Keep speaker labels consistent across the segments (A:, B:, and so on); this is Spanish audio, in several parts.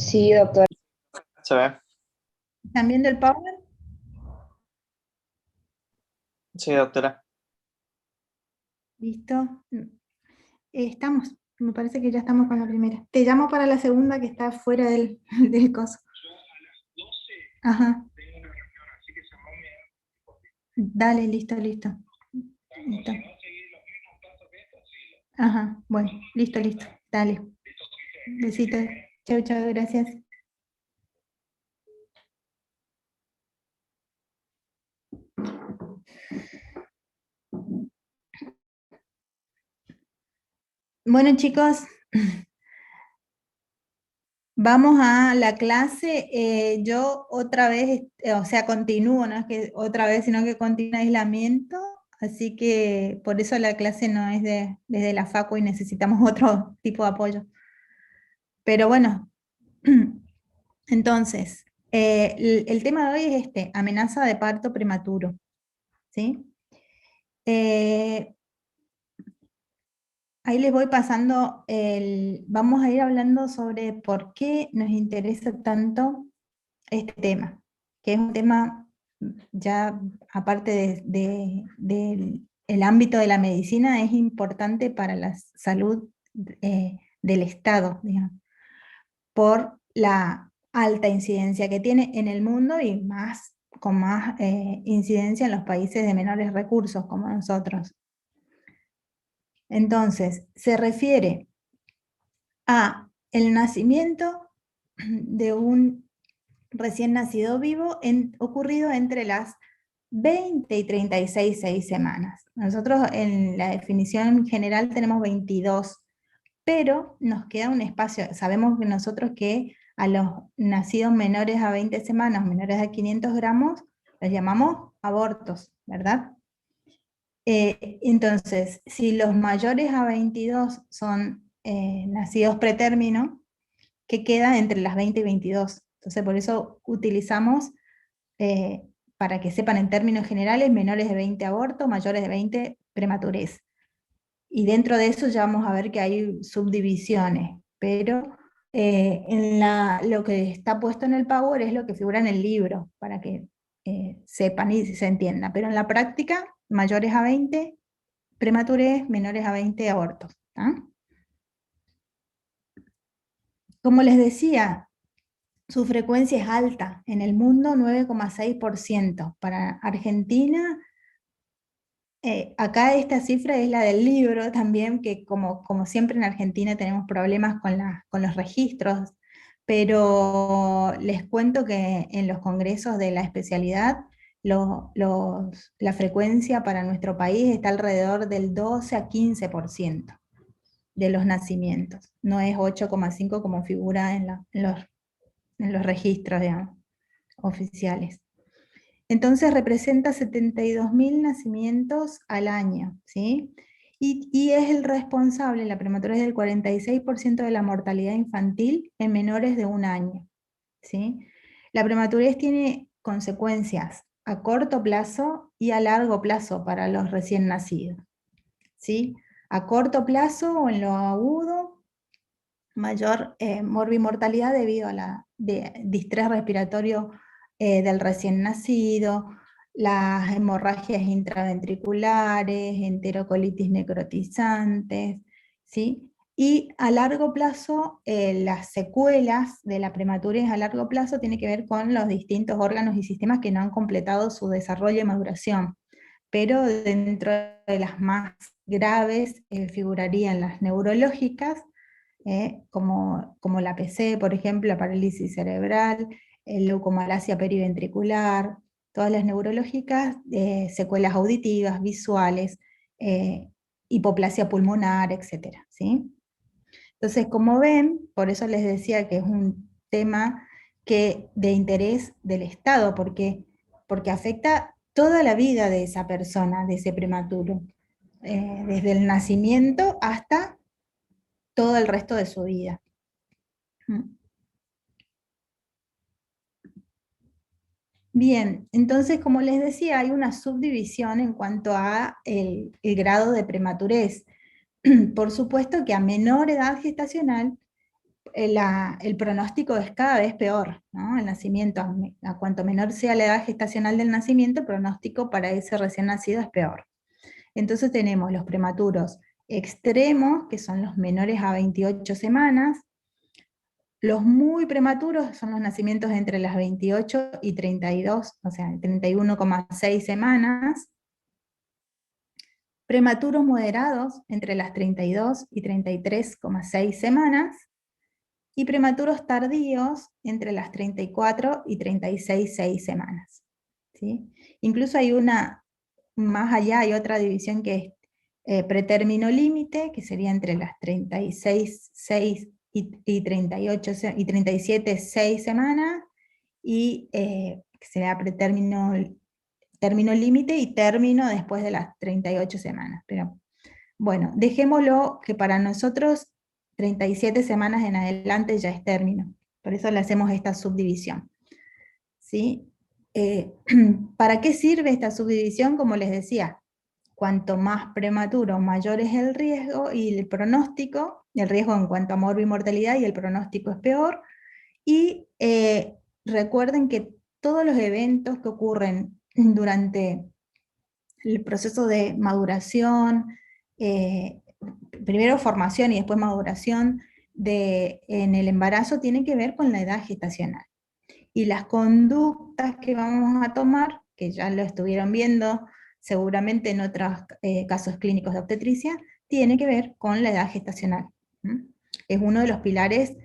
A: Sí, doctora.
B: Se ve.
C: ¿Están viendo el Power?
B: Sí, doctora.
C: ¿Listo? Estamos, me parece que ya estamos con la primera. Te llamo para la segunda que está fuera del, del coso. Ajá. Dale, listo, listo. Listo. Ajá, bueno, listo, listo. Dale. Besitos. Chau, chau, gracias. Bueno, chicos, vamos a la clase. Yo otra vez, o sea, continúo, no es que otra vez, sino que continúa aislamiento. Así que por eso la clase no es desde la facu y necesitamos otro tipo de apoyo. Pero bueno, entonces, el tema de hoy es amenaza de parto prematuro. ¿Sí? Ahí les voy pasando vamos a ir hablando sobre por qué nos interesa tanto este tema, que es un tema ya aparte del el ámbito de la medicina, es importante para la salud del Estado, digamos, por la alta incidencia que tiene en el mundo y más, con más incidencia en los países de menores recursos como nosotros. Entonces, se refiere a el nacimiento de un recién nacido vivo ocurrido entre las 20 y 36 semanas. Nosotros en la definición general tenemos 22, pero nos queda un espacio. Sabemos que nosotros que a los nacidos menores a 20 semanas, menores a 500 gramos, los llamamos abortos, ¿verdad? Entonces, si los mayores a 22 son nacidos pretérmino, ¿qué queda entre las 20 y 22? Entonces, por eso utilizamos, para que sepan en términos generales, menores de 20 abortos, mayores de 20 prematurez. Y dentro de eso ya vamos a ver que hay subdivisiones, pero lo que está puesto en el Power es lo que figura en el libro, para que sepan y se entienda. Pero en la práctica, mayores a 20 prematurez, menores a 20 abortos. ¿Ah? Como les decía, su frecuencia es alta, en el mundo 9,6%. Para Argentina, acá esta cifra es la del libro también, que como siempre en Argentina tenemos problemas con los registros, pero les cuento que en los congresos de la especialidad, la frecuencia para nuestro país está alrededor del 12 a 15% de los nacimientos. No es 8,5 como figura en los registros, digamos, oficiales. Entonces representa 72.000 nacimientos al año, ¿sí? Y es el responsable, la prematurez, del 46% de la mortalidad infantil en menores de 1 año, ¿sí? La prematurez tiene consecuencias a corto plazo y a largo plazo para los recién nacidos, ¿sí? A corto plazo o en lo agudo, mayor morbimortalidad debido a la distrés respiratorio del recién nacido, las hemorragias intraventriculares, enterocolitis necrotizantes, ¿sí? Y a largo plazo, las secuelas de la prematurez a largo plazo tiene que ver con los distintos órganos y sistemas que no han completado su desarrollo y maduración, pero dentro de las más graves figurarían las neurológicas, como la PC, por ejemplo, la parálisis cerebral, leucomalacia periventricular, todas las neurológicas, secuelas auditivas, visuales, hipoplasia pulmonar, etc. ¿sí? Entonces, como ven, por eso les decía que es un tema de interés del Estado, porque afecta toda la vida de esa persona, de ese prematuro, desde el nacimiento hasta todo el resto de su vida. Bien, entonces, como les decía, hay una subdivisión en cuanto a el grado de prematurez. Por supuesto que a menor edad gestacional, el pronóstico es cada vez peor, ¿no? El nacimiento, a cuanto menor sea la edad gestacional del nacimiento, el pronóstico para ese recién nacido es peor. Entonces tenemos los prematuros extremos, que son los menores a 28 semanas. Los muy prematuros son los nacimientos entre las 28 y 32, o sea, 31,6 semanas. Prematuros moderados entre las 32 y 33,6 semanas. Y prematuros tardíos entre las 34 y 36,6 semanas. ¿Sí? Incluso hay más allá hay otra división que es pretérmino límite, que sería entre las 36,6 y 38 y 37,6 semanas, y que será término límite y término después de las 38 semanas. Pero bueno, dejémoslo que para nosotros 37 semanas en adelante ya es término. Por eso le hacemos esta subdivisión. ¿Sí? ¿Para qué sirve esta subdivisión? Como les decía, cuanto más prematuro, mayor es el riesgo y el pronóstico, el riesgo en cuanto a mortalidad y el pronóstico es peor. Y recuerden que todos los eventos que ocurren durante el proceso de maduración, primero formación y después maduración en el embarazo, tienen que ver con la edad gestacional. Y las conductas que vamos a tomar, que ya lo estuvieron viendo seguramente en otros casos clínicos de obstetricia, tiene que ver con la edad gestacional. Es uno de los pilares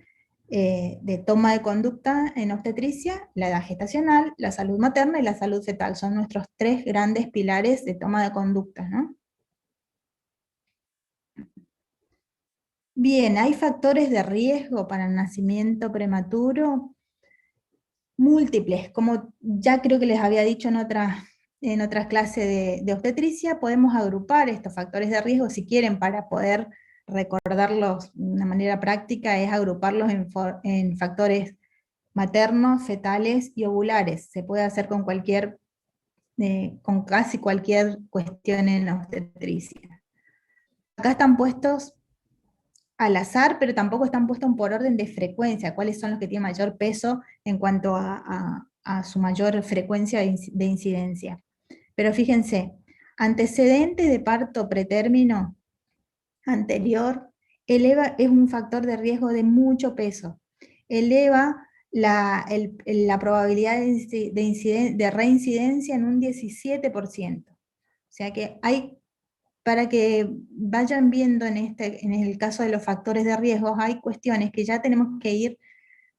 C: de toma de conducta en obstetricia: la edad gestacional, la salud materna y la salud fetal. Son nuestros tres grandes pilares de toma de conducta, ¿no? Bien, ¿hay factores de riesgo para el nacimiento prematuro? Múltiples, como ya creo que les había dicho en otras clases de obstetricia, podemos agrupar estos factores de riesgo, si quieren, para poder recordarlos de una manera práctica, es agruparlos en factores maternos, fetales y ovulares. Se puede hacer con casi cualquier cuestión en obstetricia. Acá están puestos al azar, pero tampoco están puestos por orden de frecuencia, cuáles son los que tienen mayor peso en cuanto a su mayor frecuencia de incidencia. Pero fíjense, antecedentes de parto pretérmino anterior es un factor de riesgo de mucho peso. Eleva la probabilidad de reincidencia en un 17%. O sea que para que vayan viendo en el caso de los factores de riesgo, hay cuestiones que ya tenemos que ir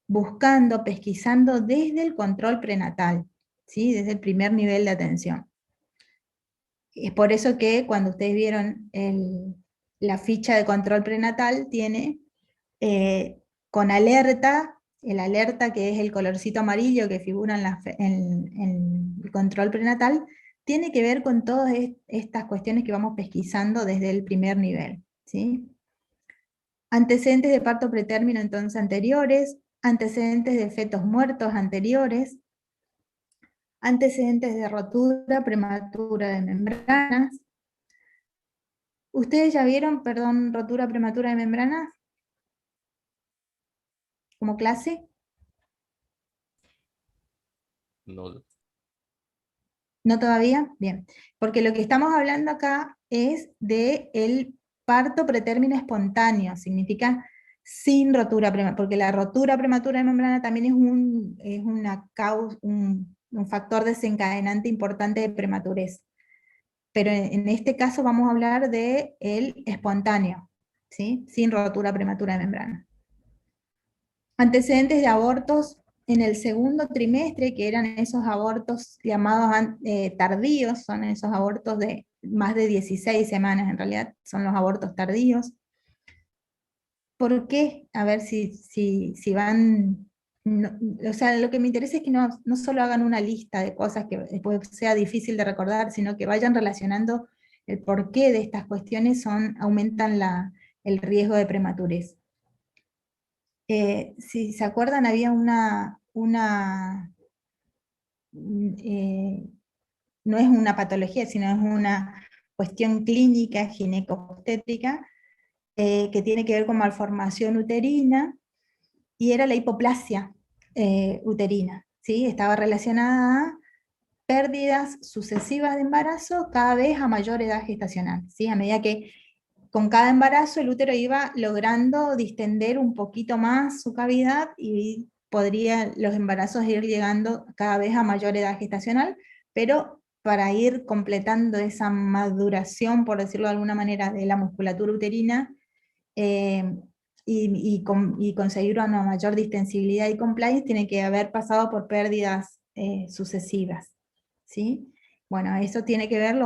C: buscando, pesquisando desde el control prenatal, ¿sí? Desde el primer nivel de atención. Es por eso que cuando ustedes vieron la ficha de control prenatal, tiene con alerta, el alerta que es el colorcito amarillo que figura en el control prenatal, tiene que ver con todas estas cuestiones que vamos pesquisando desde el primer nivel, ¿sí? Antecedentes de parto pretérmino entonces anteriores, antecedentes de fetos muertos anteriores, antecedentes de rotura prematura de membranas. ¿Ustedes ya vieron, perdón, rotura prematura de membranas como clase?
A: No.
C: ¿No todavía? Bien. Porque lo que estamos hablando acá es de el parto pretérmino espontáneo, significa sin rotura prematura, porque la rotura prematura de membrana también es un factor desencadenante importante de prematurez. Pero en este caso vamos a hablar de el espontáneo, ¿sí? Sin rotura prematura de membrana. Antecedentes de abortos en el segundo trimestre, que eran esos abortos llamados tardíos, son esos abortos de más de 16 semanas, en realidad son los abortos tardíos. ¿Por qué? A ver si van... o sea, lo que me interesa es que no solo hagan una lista de cosas que después sea difícil de recordar, sino que vayan relacionando el porqué de estas cuestiones aumentan el riesgo de prematurez. Si se acuerdan, había no es una patología, sino es una cuestión clínica ginecobstétrica que tiene que ver con malformación uterina, y era la hipoplasia uterina, ¿sí? Estaba relacionada a pérdidas sucesivas de embarazo cada vez a mayor edad gestacional, ¿sí? A medida que con cada embarazo el útero iba logrando distender un poquito más su cavidad y podría los embarazos ir llegando cada vez a mayor edad gestacional, pero para ir completando esa maduración, por decirlo de alguna manera, de la musculatura uterina, eh, y conseguir una mayor distensibilidad y compliance, tiene que haber pasado por pérdidas sucesivas, ¿sí? Bueno, eso tiene que ver,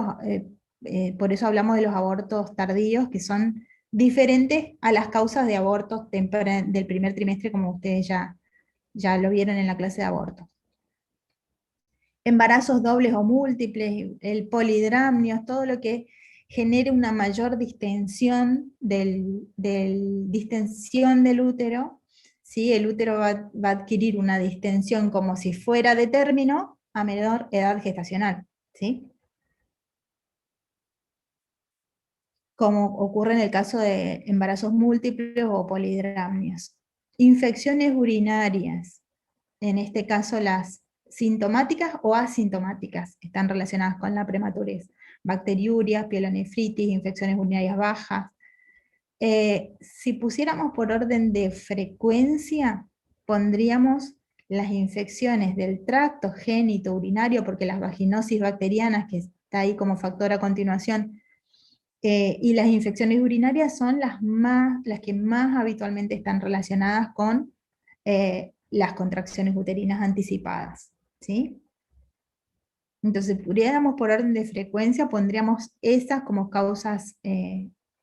C: por eso hablamos de los abortos tardíos, que son diferentes a las causas de abortos del primer trimestre, como ustedes ya lo vieron en la clase de abortos. Embarazos dobles o múltiples, el polidramnios, todo lo que genere una mayor distensión distensión del útero, ¿sí? El útero va a adquirir una distensión como si fuera de término a menor edad gestacional, ¿sí? Como ocurre en el caso de embarazos múltiples o polidramnios. Infecciones urinarias, en este caso las sintomáticas o asintomáticas, están relacionadas con la prematurez. Bacteriurias, pielonefritis, infecciones urinarias bajas. Si pusiéramos por orden de frecuencia, pondríamos las infecciones del tracto génito urinario, porque las vaginosis bacterianas, que está ahí como factor a continuación, y las infecciones urinarias son las que más habitualmente están relacionadas con las contracciones uterinas anticipadas, ¿sí? Entonces, si pudiéramos por orden de frecuencia, pondríamos esas como causas,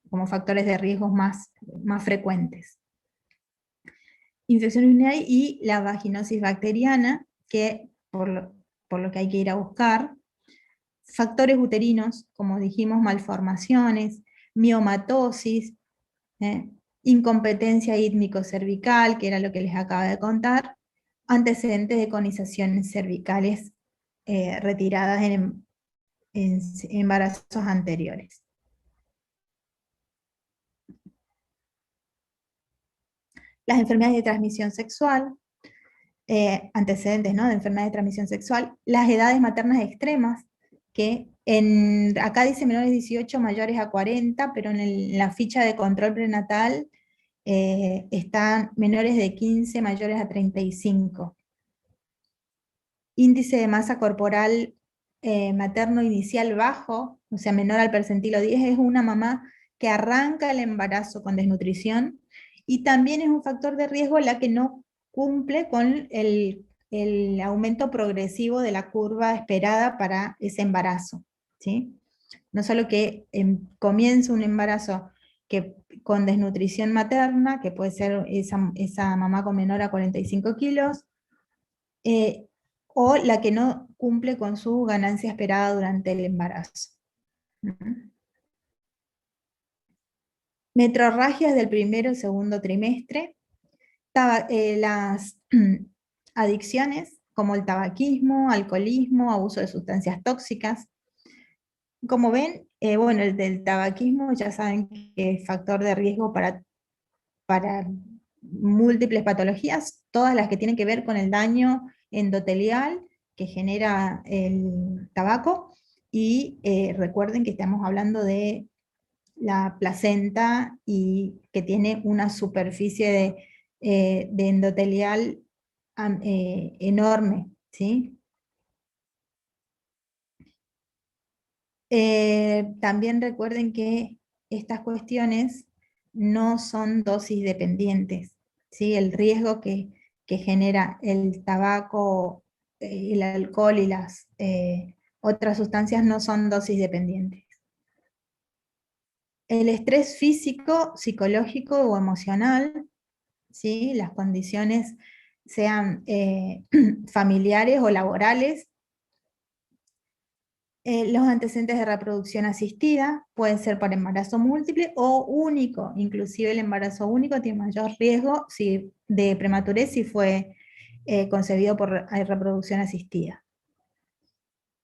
C: como factores de riesgo más frecuentes. Infecciones urinarias y la vaginosis bacteriana, que por lo que hay que ir a buscar. Factores uterinos, como dijimos, malformaciones, miomatosis, ¿eh? Incompetencia ítmico-cervical, que era lo que les acaba de contar, antecedentes de conizaciones cervicales retiradas en embarazos anteriores. Las enfermedades de transmisión sexual, antecedentes, ¿no?, de enfermedades de transmisión sexual, las edades maternas extremas, que acá dice menores de 18, mayores a 40, pero en la ficha de control prenatal están menores de 15, mayores a 35. Índice de masa corporal materno inicial bajo, o sea, menor al percentilo 10, es una mamá que arranca el embarazo con desnutrición, y también es un factor de riesgo la que no cumple con el aumento progresivo de la curva esperada para ese embarazo, ¿sí? No solo que comienza un embarazo con desnutrición materna, que puede ser esa mamá con menor a 45 kilos, o la que no cumple con su ganancia esperada durante el embarazo. Metrorragias del primero y segundo trimestre, las adicciones como el tabaquismo, alcoholismo, abuso de sustancias tóxicas. Como ven, bueno, el del tabaquismo ya saben que es factor de riesgo para múltiples patologías, todas las que tienen que ver con el daño endotelial que genera el tabaco, y recuerden que estamos hablando de la placenta y que tiene una superficie de endotelial enorme, ¿sí? También recuerden que estas cuestiones no son dosis dependientes, ¿sí? El riesgo que genera el tabaco, el alcohol y las otras sustancias no son dosis dependientes. El estrés físico, psicológico o emocional, ¿sí? Las condiciones sean familiares o laborales. Los antecedentes de reproducción asistida pueden ser por embarazo múltiple o único, inclusive el embarazo único tiene mayor riesgo de prematurez si fue concebido por reproducción asistida.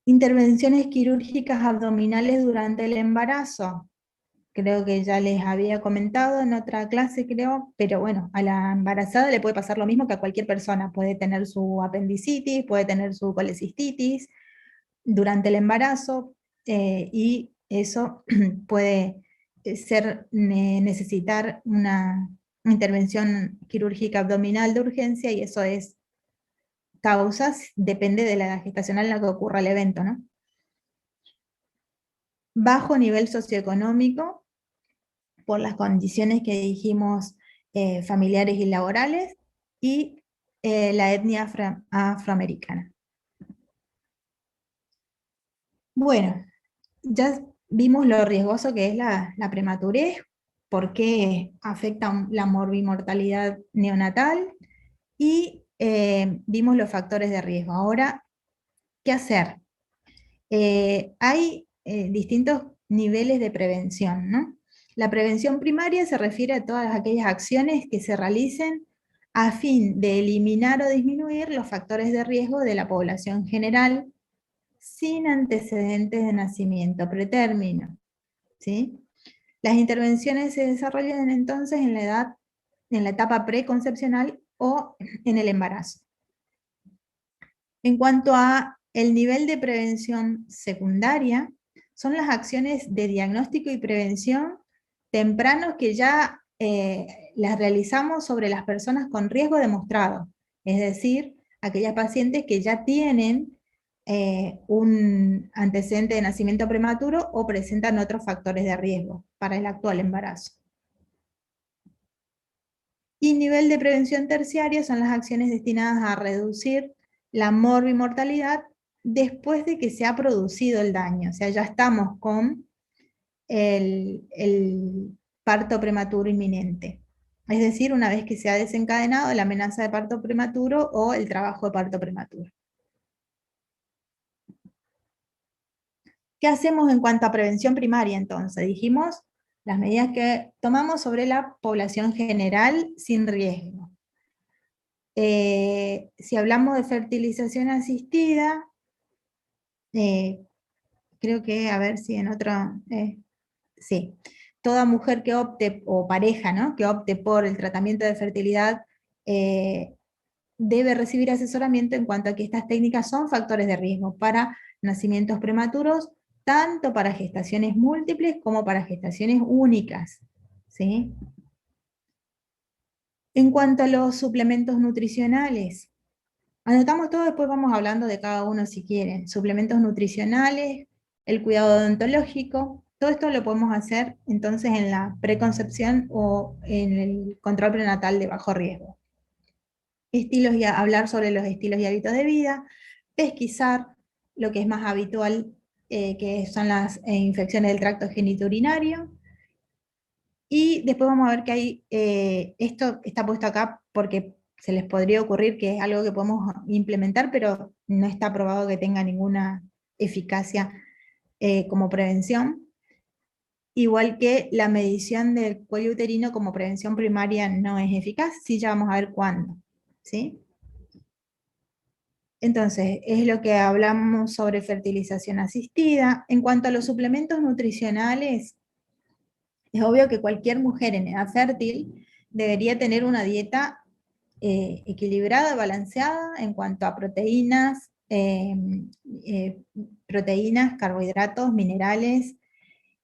C: Intervenciones quirúrgicas abdominales durante el embarazo. creo que ya les había comentado en otra clase, creo, pero bueno, a la embarazada le puede pasar lo mismo que a cualquier persona. Puede tener su apendicitis, puede tener su colecistitis durante el embarazo, y eso puede necesitar una intervención quirúrgica abdominal de urgencia, y eso es causas, depende de la edad gestacional en la que ocurra el evento, ¿no? Bajo nivel socioeconómico, por las condiciones que dijimos, familiares y laborales, y la etnia afroamericana. Bueno, ya vimos lo riesgoso que es la prematurez, por qué afecta la morbimortalidad neonatal, y vimos los factores de riesgo. Ahora, ¿qué hacer? Hay distintos niveles de prevención, ¿no? La prevención primaria se refiere a todas aquellas acciones que se realicen a fin de eliminar o disminuir los factores de riesgo de la población general sin antecedentes de nacimiento pretérmino, ¿sí? Las intervenciones se desarrollan entonces en la etapa preconcepcional o en el embarazo. En cuanto a el nivel de prevención secundaria, son las acciones de diagnóstico y prevención tempranos que ya las realizamos sobre las personas con riesgo demostrado, es decir, aquellas pacientes que ya tienen un antecedente de nacimiento prematuro o presentan otros factores de riesgo para el actual embarazo. Y nivel de prevención terciaria son las acciones destinadas a reducir la morbimortalidad después de que se ha producido el daño. O sea, ya estamos con el parto prematuro inminente. Es decir, una vez que se ha desencadenado la amenaza de parto prematuro o el trabajo de parto prematuro. ¿Qué hacemos en cuanto a prevención primaria entonces? Dijimos las medidas que tomamos sobre la población general sin riesgo. Si hablamos de fertilización asistida, creo que, a ver si en otro, sí, toda mujer que opte, o pareja, ¿no?, que opte por el tratamiento de fertilidad, debe recibir asesoramiento en cuanto a que estas técnicas son factores de riesgo para nacimientos prematuros, tanto para gestaciones múltiples como para gestaciones únicas, ¿sí? En cuanto a los suplementos nutricionales, anotamos todo, después vamos hablando de cada uno si quieren. Suplementos nutricionales, el cuidado odontológico, todo esto lo podemos hacer entonces en la preconcepción o en el control prenatal de bajo riesgo. Hablar sobre los estilos y hábitos de vida, pesquisar lo que es más habitual, que son las infecciones del tracto genitourinario. Y después vamos a ver que hay, esto está puesto acá porque se les podría ocurrir que es algo que podemos implementar, pero no está probado que tenga ninguna eficacia como prevención. Igual que la medición del cuello uterino como prevención primaria no es eficaz, sí, ya vamos a ver cuándo, ¿sí? Entonces, es lo que hablamos sobre fertilización asistida. En cuanto a los suplementos nutricionales, es obvio que cualquier mujer en edad fértil debería tener una dieta equilibrada, balanceada en cuanto a eh, proteínas, carbohidratos, minerales,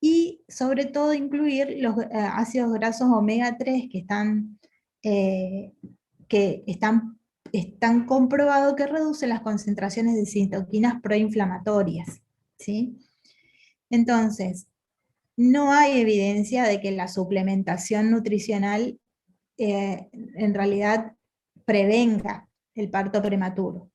C: y sobre todo incluir los ácidos grasos omega 3 eh, que están comprobados que reducen las concentraciones de citoquinas proinflamatorias, ¿sí? Entonces, no hay evidencia de que la suplementación nutricional en realidad prevenga el parto prematuro.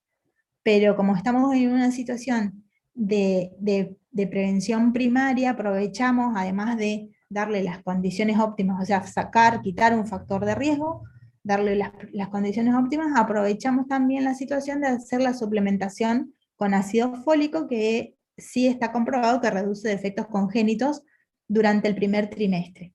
C: Pero como estamos en una situación de prevención primaria, aprovechamos, además de darle las condiciones óptimas, o sea, quitar un factor de riesgo, darle las condiciones óptimas, aprovechamos también la situación de hacer la suplementación con ácido fólico, que sí está comprobado que reduce defectos congénitos durante el primer trimestre.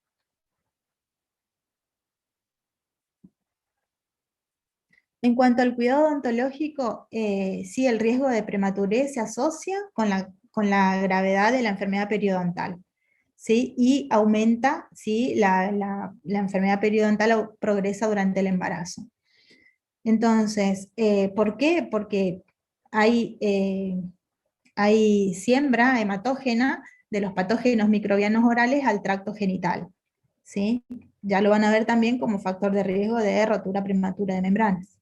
C: En cuanto al cuidado odontológico, sí, el riesgo de prematurez se asocia con la gravedad de la enfermedad periodontal. ¿sí? Y aumenta si la enfermedad periodontal progresa durante el embarazo. Entonces, ¿por qué? Porque hay, hay siembra hematógena de los patógenos microbianos orales al tracto genital, ¿sí? Ya lo van a ver también como factor de riesgo de rotura prematura de membranas,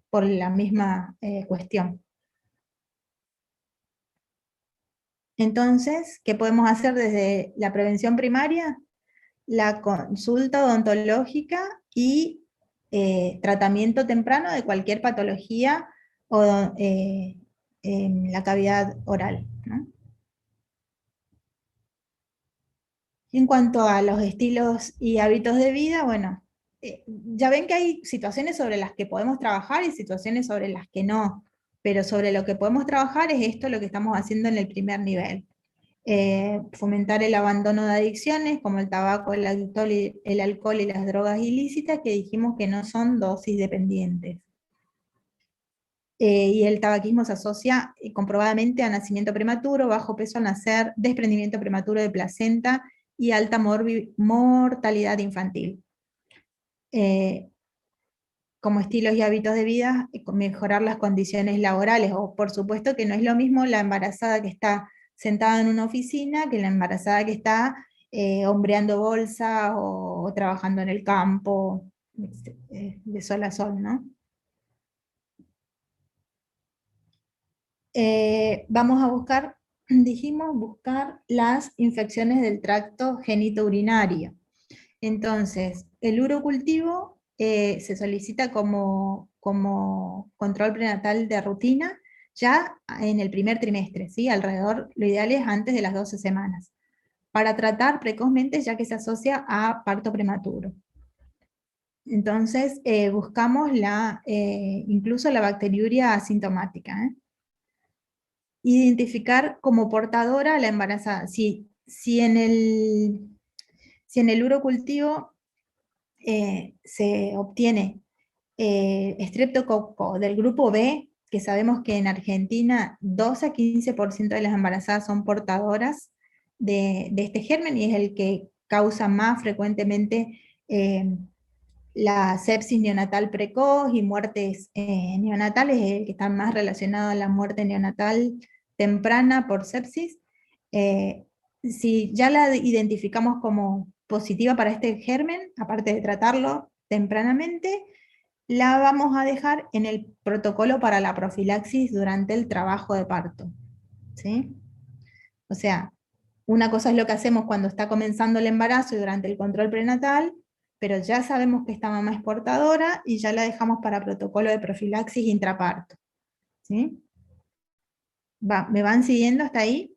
C: por la misma cuestión. Entonces, ¿qué podemos hacer desde la prevención primaria? La consulta odontológica y tratamiento temprano de cualquier patología o, en la cavidad oral, ¿no? En cuanto a los estilos y hábitos de vida, bueno, ya ven que hay situaciones sobre las que podemos trabajar y situaciones sobre las que no, pero sobre lo que podemos trabajar es esto lo que estamos haciendo en el primer nivel. Fomentar el abandono de adicciones como el tabaco, el alcohol y las drogas ilícitas, que dijimos que no son dosis dependientes. Y el tabaquismo se asocia comprobadamente a nacimiento prematuro, bajo peso al nacer, desprendimiento prematuro de placenta y alta mortalidad infantil. Eh, como estilos y hábitos de vida, mejorar las condiciones laborales, o por supuesto que no es lo mismo la embarazada que está sentada en una oficina que la embarazada que está hombreando bolsa o trabajando en el campo, de sol a sol, ¿no? Vamos a buscar, dijimos, buscar las infecciones del tracto genitourinario. Entonces, el urocultivo se solicita como control prenatal de rutina ya en el primer trimestre, ¿sí? Alrededor, lo ideal es antes de las 12 semanas, para tratar precozmente ya que se asocia a parto prematuro. Entonces, buscamos incluso la bacteriuria asintomática, ¿eh? Identificar como portadora a la embarazada. Si en el urocultivo se obtiene estreptococo del grupo B, que sabemos que en Argentina 12 a 15% de las embarazadas son portadoras de este germen y es el que causa más frecuentemente la sepsis neonatal precoz y muertes neonatales, el que está más relacionado a la muerte neonatal temprana por sepsis. Eh, si ya la identificamos como positiva para este germen, aparte de tratarlo tempranamente, la vamos a dejar en el protocolo para la profilaxis durante el trabajo de parto, ¿sí? O sea, una cosa es lo que hacemos cuando está comenzando el embarazo y durante el control prenatal, pero ya sabemos que esta mamá es portadora y ya la dejamos para protocolo de profilaxis intraparto, ¿sí? ¿Me van siguiendo hasta ahí?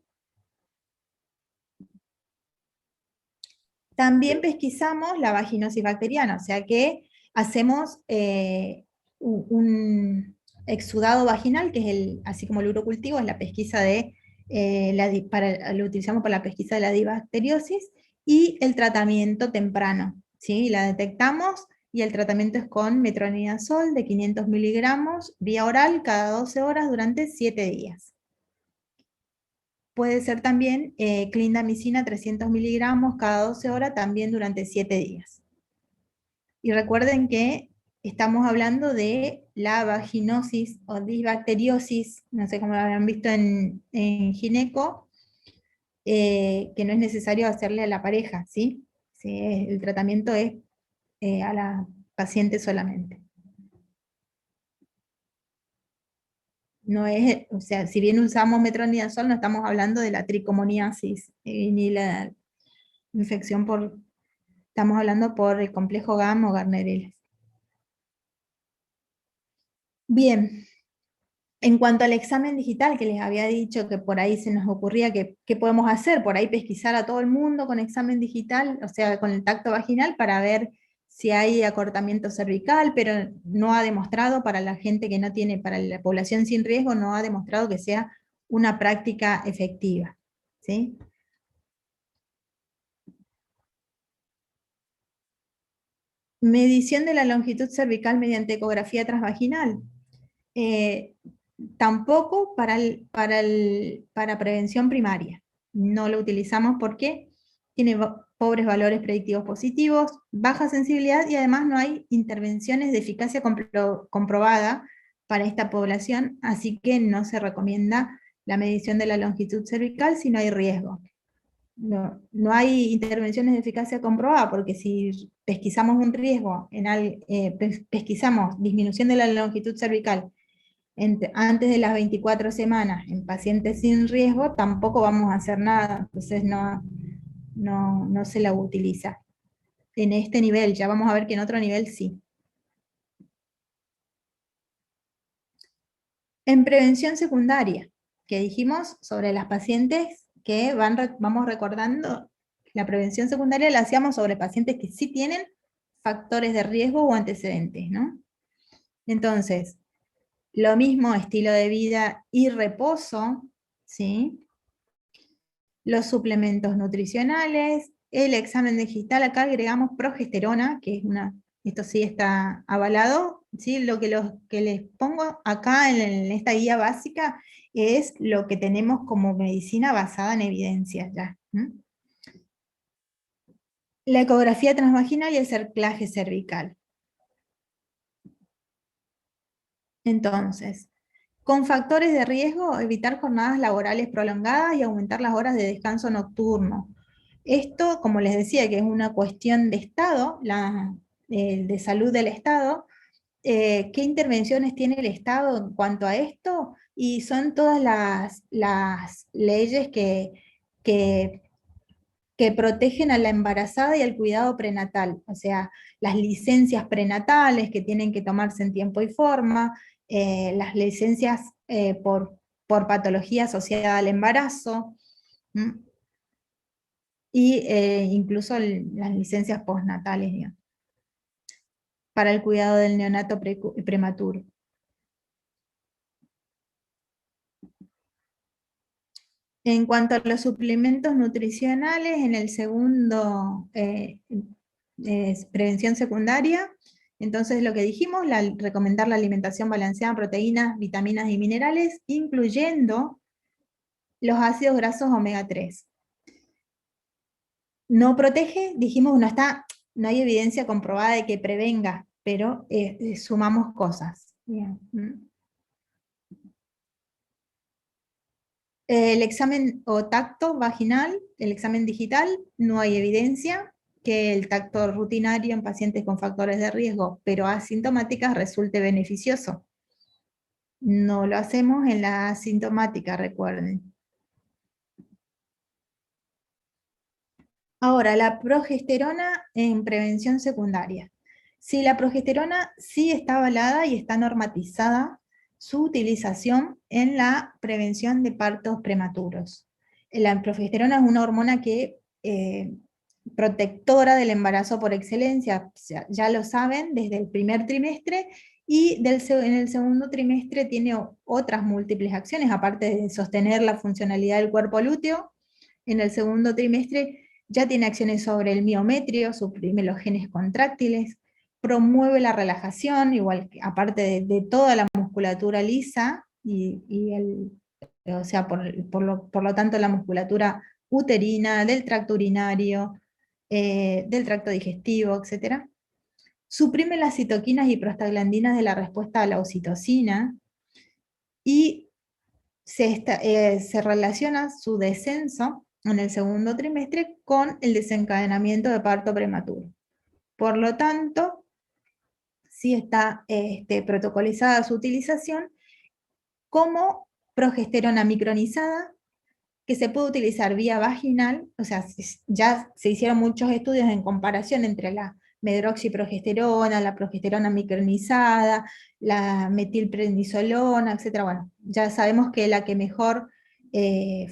C: También pesquisamos la vaginosis bacteriana, o sea que hacemos un exudado vaginal, que es así como el urocultivo, es la pesquisa de, lo utilizamos para la pesquisa de la dibacteriosis, y el tratamiento temprano, ¿sí? La detectamos y el tratamiento es con metronidazol de 500 miligramos vía oral cada 12 horas durante 7 días. Puede ser también clindamicina 300 miligramos cada 12 horas también durante 7 días. Y recuerden que estamos hablando de la vaginosis o disbacteriosis, no sé cómo lo habrán visto en gineco, que no es necesario hacerle a la pareja, ¿sí? Sí, el tratamiento es a la paciente solamente. No es, o sea, si bien usamos metronidazol, no estamos hablando de la tricomoniasis ni la infección estamos hablando por el complejo gamma o Gardnerella. Bien, en cuanto al examen digital que les había dicho que por ahí se nos ocurría que qué podemos hacer, por ahí pesquisar a todo el mundo con examen digital, o sea, con el tacto vaginal para ver si hay acortamiento cervical, pero no ha demostrado para la gente que no tiene, para la población sin riesgo, no ha demostrado que sea una práctica efectiva, ¿sí? Medición de la longitud cervical mediante ecografía transvaginal. Eh, Tampoco para prevención primaria. No lo utilizamos, ¿por qué? tiene pobres valores predictivos positivos, baja sensibilidad y además no hay intervenciones de eficacia comprobada para esta población, así que no se recomienda la medición de la longitud cervical si no hay riesgo. No hay intervenciones de eficacia comprobada, porque si pesquisamos un riesgo, pesquisamos disminución de la longitud cervical antes de las 24 semanas en pacientes sin riesgo, tampoco vamos a hacer nada, entonces no se la utiliza. En este nivel, ya vamos a ver que en otro nivel sí. En prevención secundaria, que dijimos sobre las pacientes que vamos recordando, la prevención secundaria la hacíamos sobre pacientes que sí tienen factores de riesgo o antecedentes, ¿no? Entonces, lo mismo, estilo de vida y reposo, ¿sí? Los suplementos nutricionales, el examen digital, acá agregamos progesterona, que es esto sí está avalado, ¿sí? Lo que les pongo acá en esta guía básica es lo que tenemos como medicina basada en evidencias ya. La ecografía transvaginal y el cerclaje cervical. Entonces, con factores de riesgo, evitar jornadas laborales prolongadas y aumentar las horas de descanso nocturno. Esto, como les decía, que es una cuestión de Estado, de salud del Estado. ¿Qué intervenciones tiene el Estado en cuanto a esto? Y son todas las leyes que, que protegen a la embarazada y al cuidado prenatal, o sea, las licencias prenatales que tienen que tomarse en tiempo y forma, las licencias por patología asociada al embarazo, ¿m? Y incluso las licencias postnatales, digamos, para el cuidado del neonato prematuro. En cuanto a los suplementos nutricionales, en el segundo, es prevención secundaria, entonces lo que dijimos, recomendar la alimentación balanceada en proteínas, vitaminas y minerales, incluyendo los ácidos grasos omega 3. No protege, dijimos, no hay evidencia comprobada de que prevenga, pero sumamos cosas. Bien. El examen o tacto vaginal, el examen digital, no hay evidencia que el tacto rutinario en pacientes con factores de riesgo, pero asintomáticas, resulte beneficioso. No lo hacemos en la asintomática, recuerden. Ahora, la progesterona en prevención secundaria. Si la progesterona sí está avalada y está normatizada su utilización en la prevención de partos prematuros. La progesterona es una hormona que protectora del embarazo por excelencia, ya lo saben, desde el primer trimestre, y en el segundo trimestre tiene otras múltiples acciones, aparte de sostener la funcionalidad del cuerpo lúteo. En el segundo trimestre ya tiene acciones sobre el miometrio, suprime los genes contráctiles, promueve la relajación, igual que, aparte de toda la musculatura lisa, o sea, por lo tanto la musculatura uterina, del tracto urinario, del tracto digestivo, etc. Suprime las citoquinas y prostaglandinas de la respuesta a la oxitocina, y se relaciona su descenso en el segundo trimestre con el desencadenamiento de parto prematuro. Por lo tanto, sí está protocolizada su utilización como progesterona micronizada, que se puede utilizar vía vaginal, o sea, ya se hicieron muchos estudios en comparación entre la medroxiprogesterona, la progesterona micronizada, la metilprednisolona, etc. Bueno, ya sabemos que la que mejor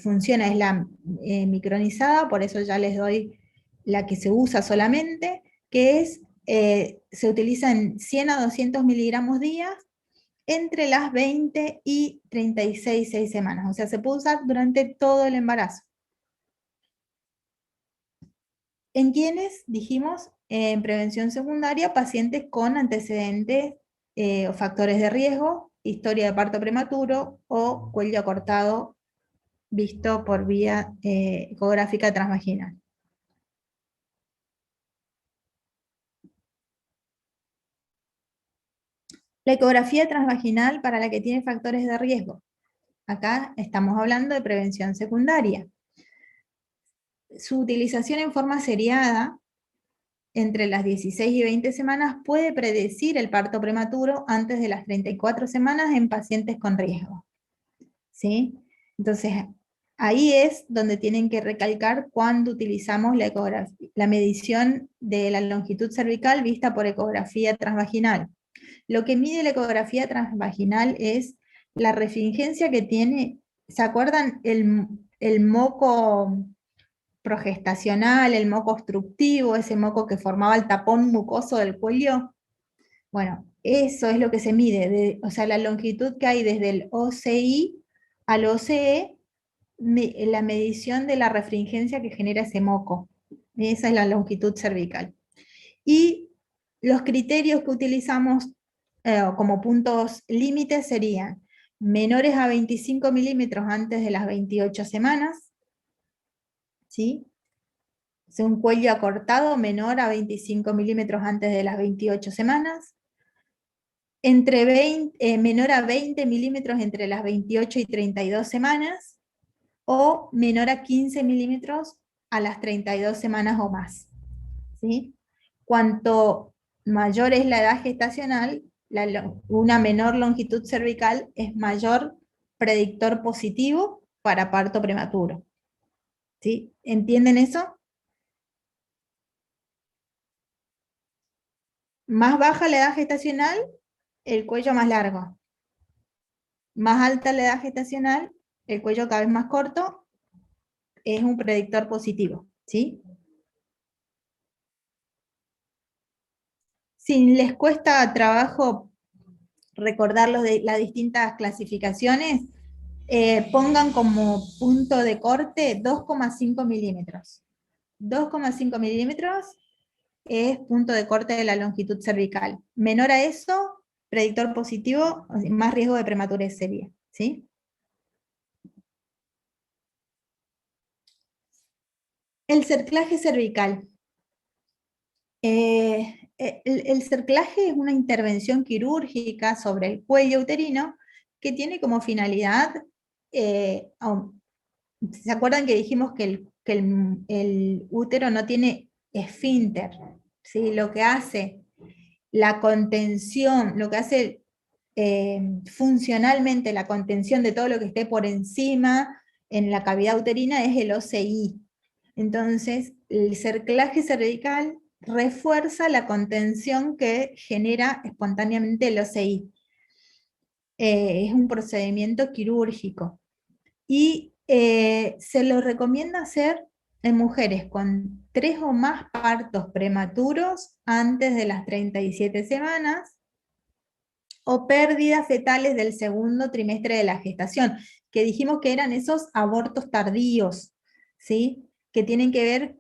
C: funciona es la micronizada, por eso ya les doy la que se usa solamente, que se utiliza en 100 a 200 miligramos días, entre las 20 y 36 6 semanas. O sea, se puede usar durante todo el embarazo. ¿En quiénes? Dijimos, en prevención secundaria, pacientes con antecedentes o factores de riesgo, historia de parto prematuro o cuello acortado visto por vía ecográfica transvaginal. La ecografía transvaginal para la que tiene factores de riesgo. Acá estamos hablando de prevención secundaria. Su utilización en forma seriada entre las 16 y 20 semanas puede predecir el parto prematuro antes de las 34 semanas en pacientes con riesgo. ¿Sí? Entonces, ahí es donde tienen que recalcar cuando utilizamos la ecografía, la medición de la longitud cervical vista por ecografía transvaginal. Lo que mide la ecografía transvaginal es la refringencia que tiene, ¿se acuerdan el moco progestacional, el moco obstructivo, ese moco que formaba el tapón mucoso del cuello? Bueno, eso es lo que se mide, o sea, la longitud que hay desde el OCI al OCE, la medición de la refringencia que genera ese moco. Esa es la longitud cervical. Y los criterios que utilizamos como puntos límites serían menores a 25 milímetros antes de las 28 semanas, ¿sí? O sea, un cuello acortado menor a 25 milímetros antes de las 28 semanas, menor a 20 milímetros entre las 28 y 32 semanas, o menor a 15 milímetros a las 32 semanas o más. ¿Sí? Cuanto mayor es la edad gestacional, una menor longitud cervical es mayor predictor positivo para parto prematuro. ¿Sí? ¿Entienden eso? Más baja la edad gestacional, el cuello más largo. Más alta la edad gestacional, el cuello cada vez más corto, es un predictor positivo. ¿Sí? Si les cuesta trabajo recordar las distintas clasificaciones, pongan como punto de corte 2,5 milímetros. 2,5 milímetros es punto de corte de la longitud cervical. Menor a eso, predictor positivo, más riesgo de prematurez sería. ¿Sí? El cerclaje cervical. El cerclaje es una intervención quirúrgica sobre el cuello uterino que tiene como finalidad, ¿se acuerdan que dijimos que el útero no tiene esfínter? ¿Sí? Lo que hace la contención, lo que hace funcionalmente la contención de todo lo que esté por encima en la cavidad uterina es el OCI. Entonces, el cerclaje cervical refuerza la contención que genera espontáneamente el OCI. Es un procedimiento quirúrgico. Y se lo recomienda hacer en mujeres con 3 o más partos prematuros antes de las 37 semanas, o pérdidas fetales del segundo trimestre de la gestación, que dijimos que eran esos abortos tardíos, ¿sí? Que tienen que ver,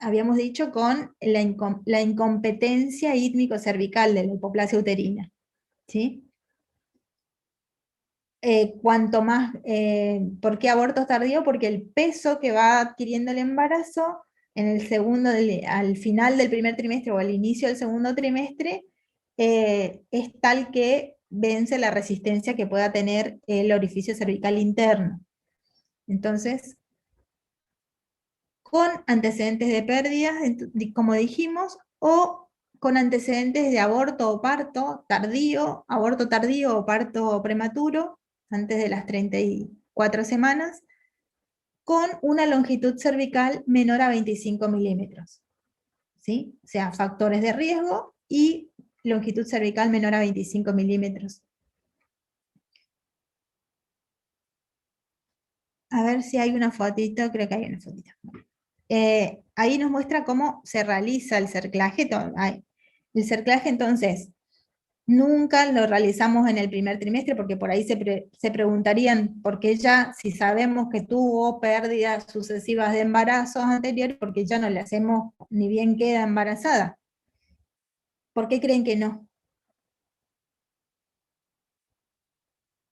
C: habíamos dicho, con la incompetencia ítmico-cervical de la hipoplasia uterina, ¿sí? Cuanto más, ¿por qué abortos tardíos? Porque el peso que va adquiriendo el embarazo en el al final del primer trimestre o al inicio del segundo trimestre, es tal que vence la resistencia que pueda tener el orificio cervical interno. Entonces, con antecedentes de pérdidas, como dijimos, o con antecedentes de aborto o parto tardío, aborto tardío o parto prematuro, antes de las 34 semanas, con una longitud cervical menor a 25 milímetros. ¿Sí? O sea, factores de riesgo y longitud cervical menor a 25 milímetros. A ver si hay una fotito, creo que hay una fotito. Ahí nos muestra cómo se realiza el cerclaje. El cerclaje, entonces, nunca lo realizamos en el primer trimestre, porque por ahí se preguntarían por qué ya, si sabemos que tuvo pérdidas sucesivas de embarazos anteriores, porque ya no le hacemos ni bien queda embarazada. ¿Por qué creen que no?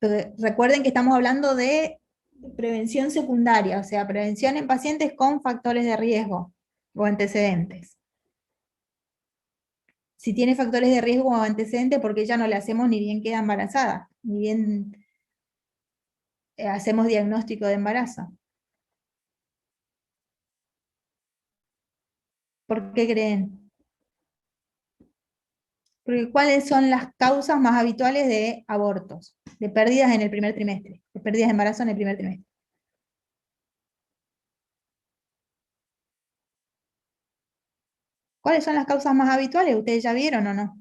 C: Porque recuerden que estamos hablando de prevención secundaria, o sea, prevención en pacientes con factores de riesgo o antecedentes. si tiene factores de riesgo o antecedentes, porque ya no le hacemos ni bien queda embarazada, ni bien hacemos diagnóstico de embarazo. ¿Por qué creen? Porque ¿cuáles son las causas más habituales de abortos? De pérdidas en el primer trimestre, de pérdidas de embarazo en el primer trimestre. ¿Cuáles son las causas más habituales? ¿Ustedes ya vieron o no?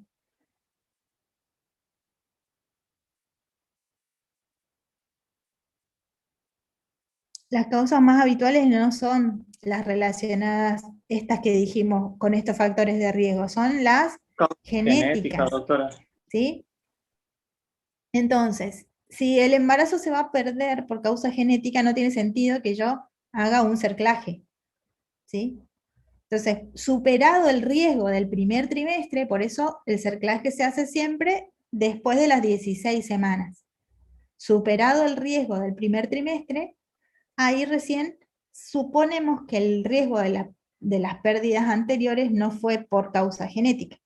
C: Las causas más habituales no son las relacionadas, estas que dijimos, con estos factores de riesgo, son las
B: Con genética,
C: genéticas,
B: doctora.
C: ¿sí? Entonces, si el embarazo se va a perder por causa genética, no tiene sentido que yo haga un cerclaje, ¿sí? Entonces, superado el riesgo del primer trimestre, por eso el cerclaje se hace siempre después de las 16 semanas. Superado el riesgo del primer trimestre, ahí recién suponemos que el riesgo de las pérdidas anteriores no fue por causa genética,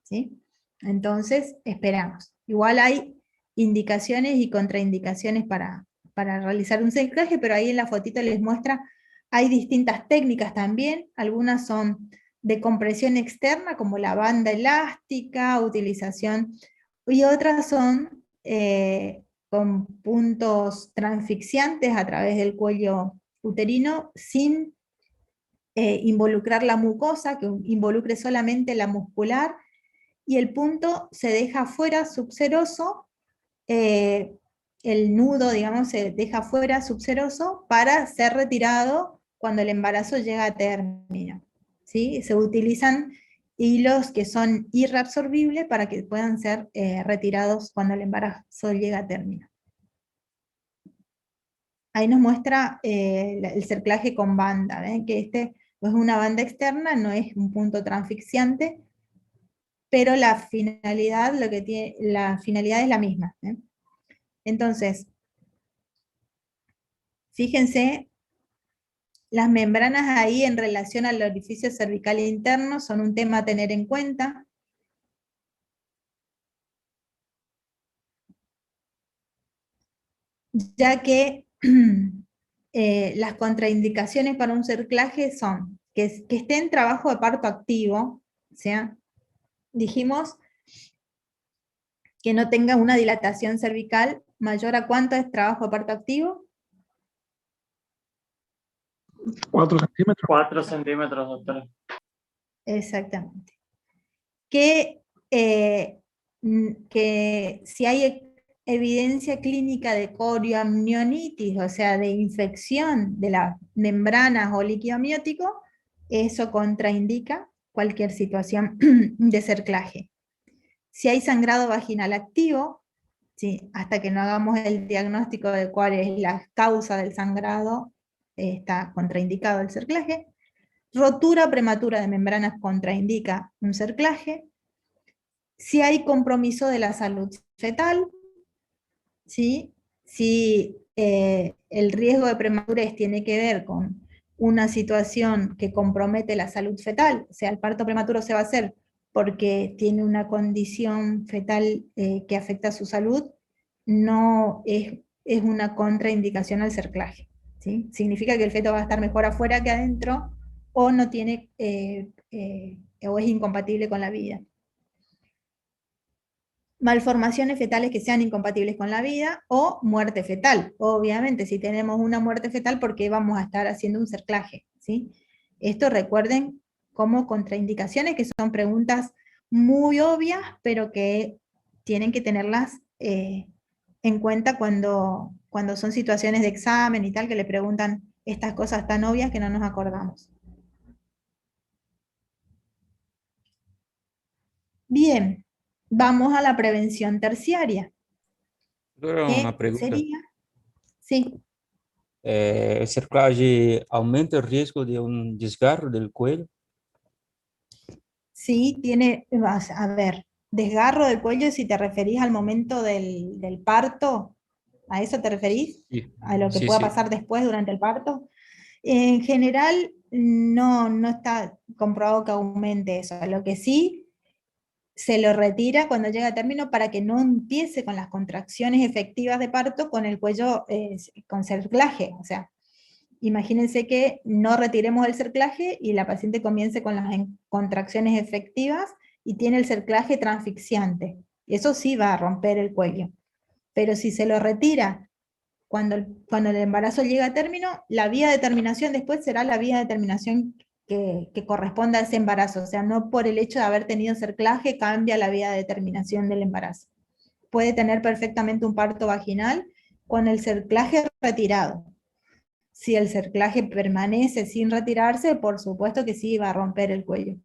C: ¿sí? Entonces, esperamos. Igual hay indicaciones y contraindicaciones para realizar un cerclaje, pero ahí en la fotito les muestra, hay distintas técnicas también, algunas son de compresión externa, como la banda elástica, utilización, y otras son con puntos transfixiantes a través del cuello uterino, sin involucrar la mucosa, que involucre solamente la muscular, y el punto se deja fuera subseroso, eh, el nudo, digamos, se deja fuera subseroso para ser retirado cuando el embarazo llega a término, ¿sí? Se utilizan hilos que son irreabsorbibles para que puedan ser retirados cuando el embarazo llega a término. Ahí nos muestra el cerclaje con banda, ¿ven? Que este es una banda externa, no es un punto transfixiante, pero la finalidad, la finalidad es la misma, ¿eh? Entonces, fíjense, las membranas ahí en relación al orificio cervical interno son un tema a tener en cuenta. Ya que las contraindicaciones para un cerclaje son que esté en trabajo de parto activo, o sea, dijimos que no tenga una dilatación cervical mayor a ¿cuánto es trabajo de parto activo?
A: 4 centímetros.
B: 4 centímetros, doctora.
C: Exactamente. Que si hay evidencia clínica de corioamnionitis, o sea, de infección de las membranas o líquido amniótico, eso contraindica cualquier situación de cerclaje. Si hay sangrado vaginal activo, ¿sí? Hasta que no hagamos el diagnóstico de cuál es la causa del sangrado, está contraindicado el cerclaje. Rotura prematura de membranas contraindica un cerclaje. Si hay compromiso de la salud fetal, ¿sí? Si el riesgo de prematurez tiene que ver con una situación que compromete la salud fetal, o sea, el parto prematuro se va a hacer porque tiene una condición fetal que afecta a su salud, no es una contraindicación al cerclaje, ¿sí? Significa que el feto va a estar mejor afuera que adentro, o no tiene, o es incompatible con la vida. Malformaciones fetales que sean incompatibles con la vida, o muerte fetal. Obviamente, si tenemos una muerte fetal, ¿por qué vamos a estar haciendo un cerclaje? ¿Sí? Esto recuerden como contraindicaciones, que son preguntas muy obvias, pero que tienen que tenerlas en cuenta cuando son situaciones de examen y tal, que le preguntan estas cosas tan obvias que no nos acordamos. Bien, vamos a la prevención terciaria,
D: Agora uma
C: que
D: pergunta.
C: sería, sí,
D: ¿El cerclaje aumenta el riesgo de un desgarro del cuello?
C: sí, tiene, a ver, desgarro del cuello si te referís al momento del parto, ¿a eso te referís?
D: Sí,
C: ¿A lo que
D: sí,
C: pueda
D: sí.
C: pasar después durante el parto? En general, no está comprobado que aumente eso. Lo que sí, se lo retira cuando llega a término para que no empiece con las contracciones efectivas de parto con el cuello con cerclaje. O sea, imagínense que no retiremos el cerclaje y la paciente comience con las contracciones efectivas y tiene el cerclaje transfixiante. Eso sí va a romper el cuello. Pero si se lo retira cuando el embarazo llega a término, la vía de terminación después será la vía de terminación que corresponda a ese embarazo. O sea, no por el hecho de haber tenido cerclaje cambia la vía de terminación del embarazo. Puede tener perfectamente un parto vaginal con el cerclaje retirado. Si el cerclaje permanece sin retirarse, por supuesto que sí va a romper el cuello.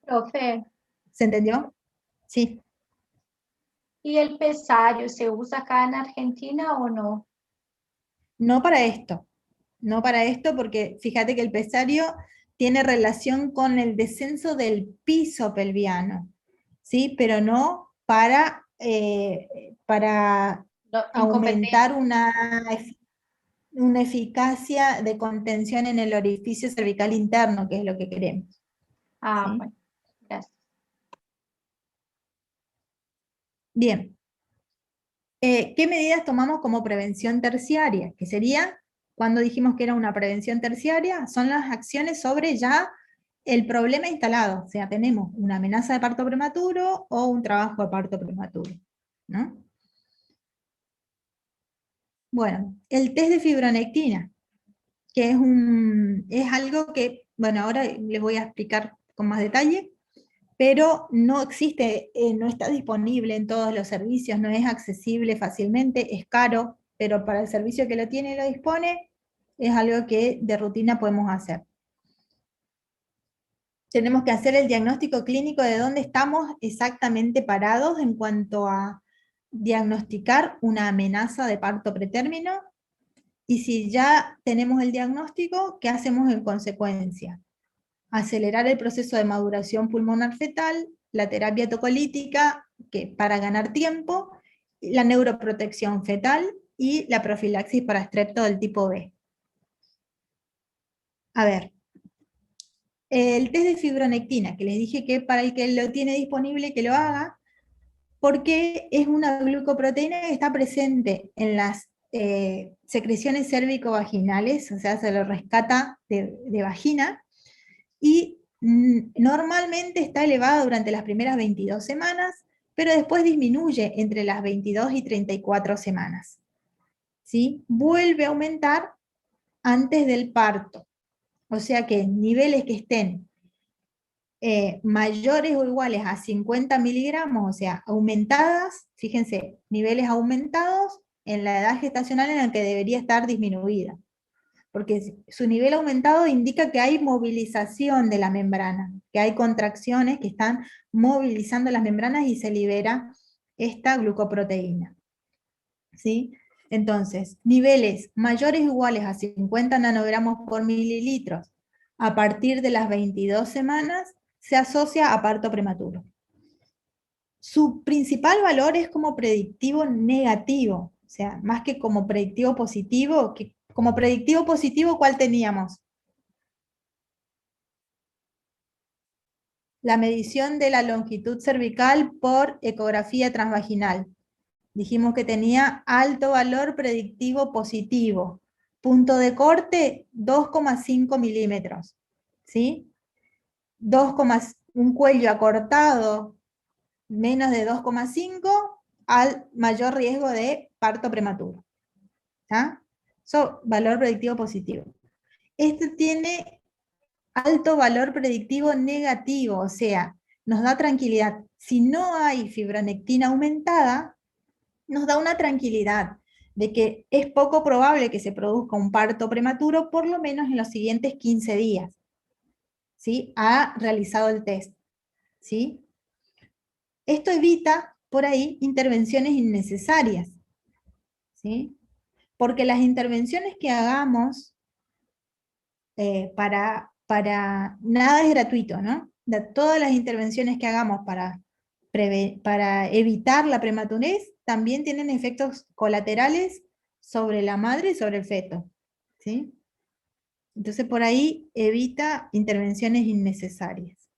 E: Profe,
C: ¿Se entendió? Sí.
E: ¿y el pesario se usa acá en Argentina o no?
C: No para esto. No para esto porque fíjate que el pesario tiene relación con el descenso del piso pelviano, ¿sí? Pero no para, para
E: No,
C: aumentar una eficacia de contención en el orificio cervical interno, que es lo que queremos.
E: Ah,
C: ¿Sí?
E: bueno, gracias.
C: Bien. ¿Qué medidas tomamos como prevención terciaria? Que sería, cuando dijimos que era una prevención terciaria, son las acciones sobre ya el problema instalado. O sea, tenemos una amenaza de parto prematuro o un trabajo de parto prematuro, ¿no? Bueno, el test de fibronectina, que es algo que, bueno, ahora les voy a explicar con más detalle, pero no existe, no está disponible en todos los servicios, no es accesible fácilmente, es caro, pero para el servicio que lo tiene y lo dispone, es algo que de rutina podemos hacer. Tenemos que hacer el diagnóstico clínico de dónde estamos exactamente parados en cuanto a diagnosticar una amenaza de parto pretérmino, y si ya tenemos el diagnóstico, ¿qué hacemos en consecuencia? Acelerar el proceso de maduración pulmonar fetal, la terapia tocolítica, que para ganar tiempo, la neuroprotección fetal y la profilaxis para estrepto del tipo B. A ver, el test de fibronectina, que les dije que para el que lo tiene disponible que lo haga, porque es una glucoproteína que está presente en las secreciones cérvico-vaginales, o sea, se lo rescata de vagina, y normalmente está elevada durante las primeras 22 semanas, pero después disminuye entre las 22 y 34 semanas. ¿Sí? Vuelve a aumentar antes del parto. O sea que niveles que estén mayores o iguales a 50 miligramos, o sea, aumentadas, fíjense, niveles aumentados en la edad gestacional en la que debería estar disminuida, porque su nivel aumentado indica que hay movilización de la membrana, que hay contracciones que están movilizando las membranas y se libera esta glucoproteína. ¿Sí? Entonces, niveles mayores o iguales a 50 nanogramos por mililitros a partir de las 22 semanas se asocia a parto prematuro. Su principal valor es como predictivo negativo, o sea, más que como predictivo positivo, que como predictivo positivo, ¿cuál teníamos? La medición de la longitud cervical por ecografía transvaginal. Dijimos que tenía alto valor predictivo positivo. Punto de corte, 2,5 milímetros. ¿Sí? Un cuello acortado, menos de 2,5, al mayor riesgo de parto prematuro. ¿Está? So, valor predictivo positivo. Este tiene alto valor predictivo negativo, o sea, nos da tranquilidad. Si no hay fibronectina aumentada, nos da una tranquilidad de que es poco probable que se produzca un parto prematuro, por lo menos en los siguientes 15 días. ¿Sí? Ha realizado el test. ¿Sí? Esto evita, por ahí, intervenciones innecesarias. ¿Sí? Porque las intervenciones que hagamos para nada es gratuito, ¿no? Todas las intervenciones que hagamos para evitar la prematurez también tienen efectos colaterales sobre la madre y sobre el feto, ¿sí? Entonces por ahí evita intervenciones innecesarias.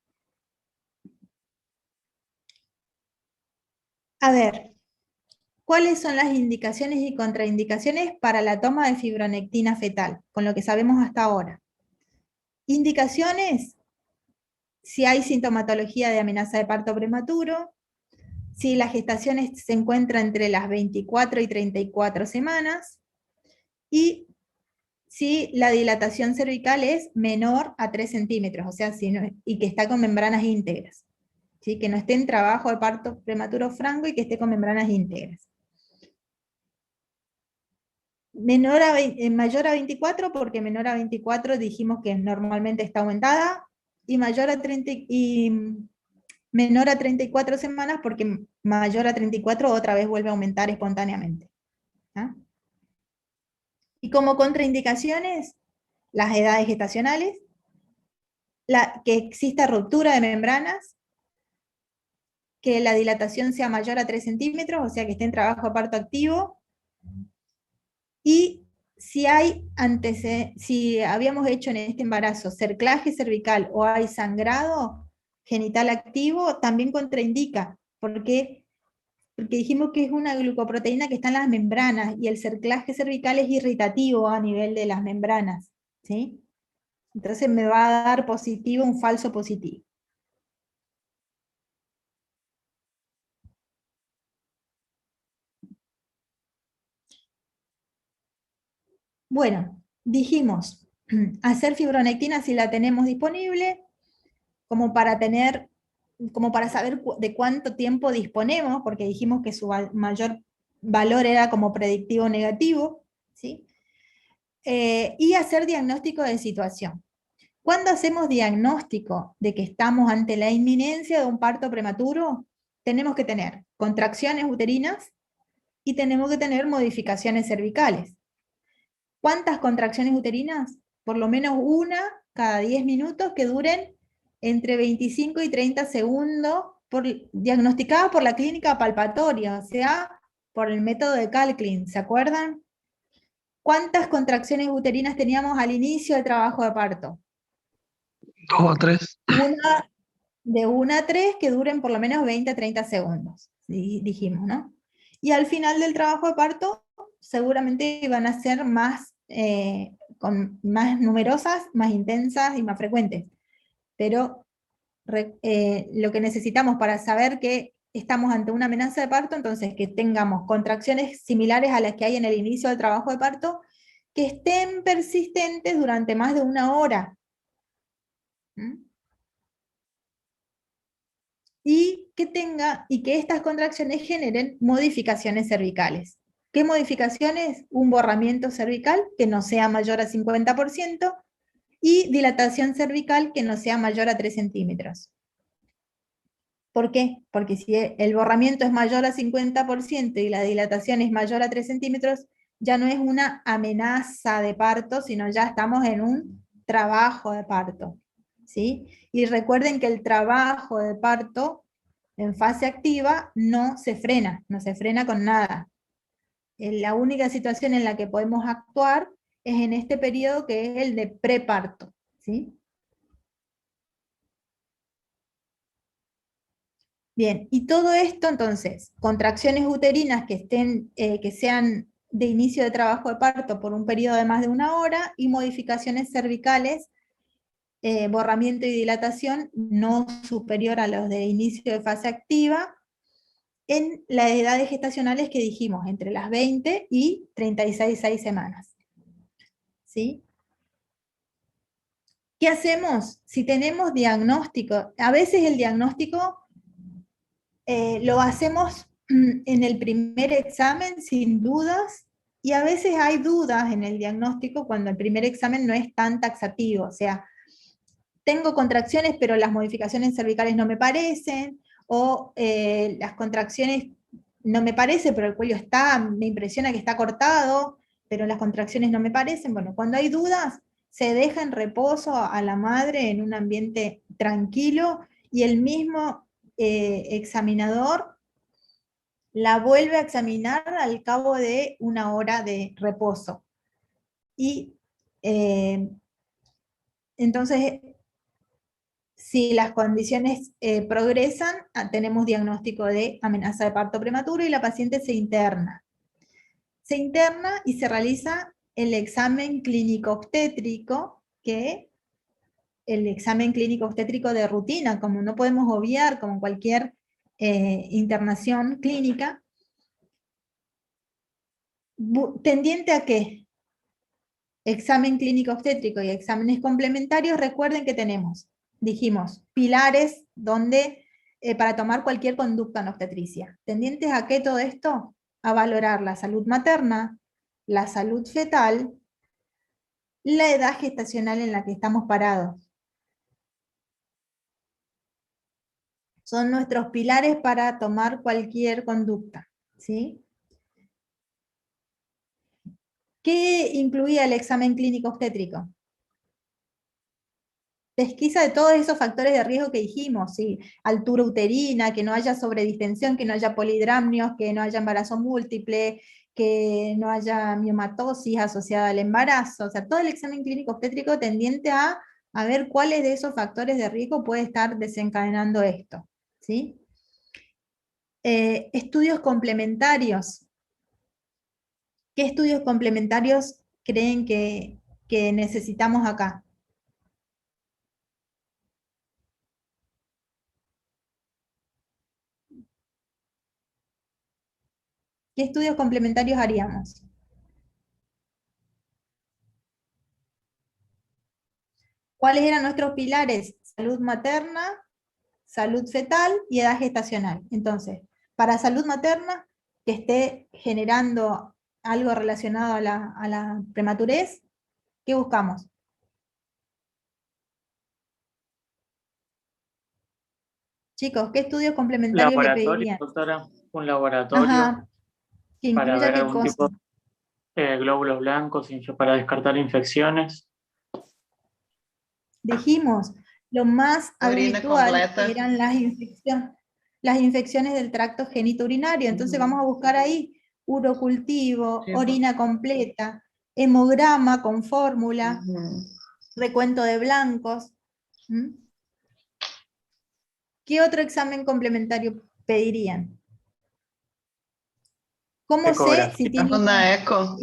C: A ver, ¿cuáles son las indicaciones y contraindicaciones para la toma de fibronectina fetal? Con lo que sabemos hasta ahora. Indicaciones: si hay sintomatología de amenaza de parto prematuro, si la gestación se encuentra entre las 24 y 34 semanas, y si la dilatación cervical es menor a 3 centímetros, o sea, y que está con membranas íntegras. ¿Sí? Que no esté en trabajo de parto prematuro franco y que esté con membranas íntegras. Mayor a 24, porque menor a 24 dijimos que normalmente está aumentada, y menor a 34 semanas, porque mayor a 34 otra vez vuelve a aumentar espontáneamente. ¿Ah? Y como contraindicaciones, las edades gestacionales, que exista ruptura de membranas, que la dilatación sea mayor a 3 centímetros, o sea que esté en trabajo de parto activo, y si si habíamos hecho en este embarazo cerclaje cervical o hay sangrado genital activo, también contraindica, porque dijimos que es una glucoproteína que está en las membranas, y el cerclaje cervical es irritativo a nivel de las membranas, ¿sí? Entonces me va a dar positivo un falso positivo. Bueno, dijimos, hacer fibronectina si la tenemos disponible, como para saber de cuánto tiempo disponemos, porque dijimos que su mayor valor era como predictivo negativo, ¿sí? Y hacer diagnóstico de situación. Cuando hacemos diagnóstico de que estamos ante la inminencia de un parto prematuro, tenemos que tener contracciones uterinas y tenemos que tener modificaciones cervicales. ¿Cuántas contracciones uterinas? Por lo menos una cada 10 minutos que duren entre 25 y 30 segundos, diagnosticadas por la clínica palpatoria, o sea, por el método de Calklin, ¿se acuerdan? ¿Cuántas contracciones uterinas teníamos al inicio del trabajo de parto?
A: 2 a 3.
C: De 1 a 3 que duren por lo menos 20 a 30 segundos, dijimos, ¿no? Y al final del trabajo de parto, seguramente van a ser más numerosas, más intensas y más frecuentes. Pero lo que necesitamos para saber que estamos ante una amenaza de parto, entonces que tengamos contracciones similares a las que hay en el inicio del trabajo de parto, que estén persistentes durante más de 1 hora. ¿Mm? Y que estas contracciones generen modificaciones cervicales. ¿Qué modificaciones? Un borramiento cervical que no sea mayor a 50%, y dilatación cervical que no sea mayor a 3 centímetros. ¿Por qué? Porque si el borramiento es mayor a 50% y la dilatación es mayor a 3 centímetros, ya no es una amenaza de parto, sino ya estamos en un trabajo de parto, ¿sí? Y recuerden que el trabajo de parto en fase activa no se frena con nada. La única situación en la que podemos actuar es en este periodo, que es el de preparto, ¿sí? Bien, y todo esto entonces, contracciones uterinas que sean de inicio de trabajo de parto por un periodo de más de 1 hora, y modificaciones cervicales, borramiento y dilatación no superior a los de inicio de fase activa, en las edades gestacionales que dijimos, entre las 20 y 36 semanas. ¿Sí? ¿Qué hacemos? Si tenemos diagnóstico, a veces el diagnóstico lo hacemos en el primer examen sin dudas, y a veces hay dudas en el diagnóstico cuando el primer examen no es tan taxativo, o sea, tengo contracciones pero las modificaciones cervicales no me parecen, o las contracciones no me parece pero el cuello me impresiona que está cortado, pero las contracciones no me parecen. Bueno, cuando hay dudas, se deja en reposo a la madre en un ambiente tranquilo, y el mismo examinador la vuelve a examinar al cabo de 1 hora de reposo. Y entonces Si las condiciones progresan, tenemos diagnóstico de amenaza de parto prematuro y la paciente se interna. Se interna y se realiza el examen clínico obstétrico, que el examen clínico obstétrico de rutina, como no podemos obviar como cualquier internación clínica, tendiente a qué? Examen clínico obstétrico y exámenes complementarios. Recuerden que tenemos, dijimos, pilares donde, para tomar cualquier conducta en obstetricia. ¿Tendientes a qué todo esto? A valorar la salud materna, la salud fetal, la edad gestacional en la que estamos parados. Son nuestros pilares para tomar cualquier conducta, ¿sí? ¿Qué incluía el examen clínico obstétrico? Pesquisa de todos esos factores de riesgo que dijimos, ¿sí? Altura uterina, que no haya sobredistensión, que no haya polidramnios, que no haya embarazo múltiple, que no haya miomatosis asociada al embarazo. O sea, todo el examen clínico obstétrico tendiente a ver cuáles de esos factores de riesgo puede estar desencadenando esto, ¿sí? Estudios complementarios. ¿Qué estudios complementarios creen que necesitamos acá? ¿Qué estudios complementarios haríamos? ¿Cuáles eran nuestros pilares? Salud materna, salud fetal y edad gestacional. Entonces, para salud materna, que esté generando algo relacionado a la prematurez, ¿qué buscamos? Chicos, ¿qué estudios complementarios le
B: Laboratorio,
C: pedirían?
B: doctora, un laboratorio
C: Ajá, que
B: para
C: incluya
B: ver
C: qué
B: algún
C: cosa.
B: tipo de glóbulos blancos para descartar infecciones.
C: Dijimos, lo más
F: Orina
C: habitual
F: completa.
C: eran las infecciones del tracto genitourinario. Entonces vamos a buscar ahí urocultivo,
F: Sí,
C: orina completa, hemograma con fórmula, recuento de blancos. ¿Mm? ¿Qué otro examen complementario pedirían? ¿Cómo sé si
B: Ecografía.
C: tiene
F: Una eco.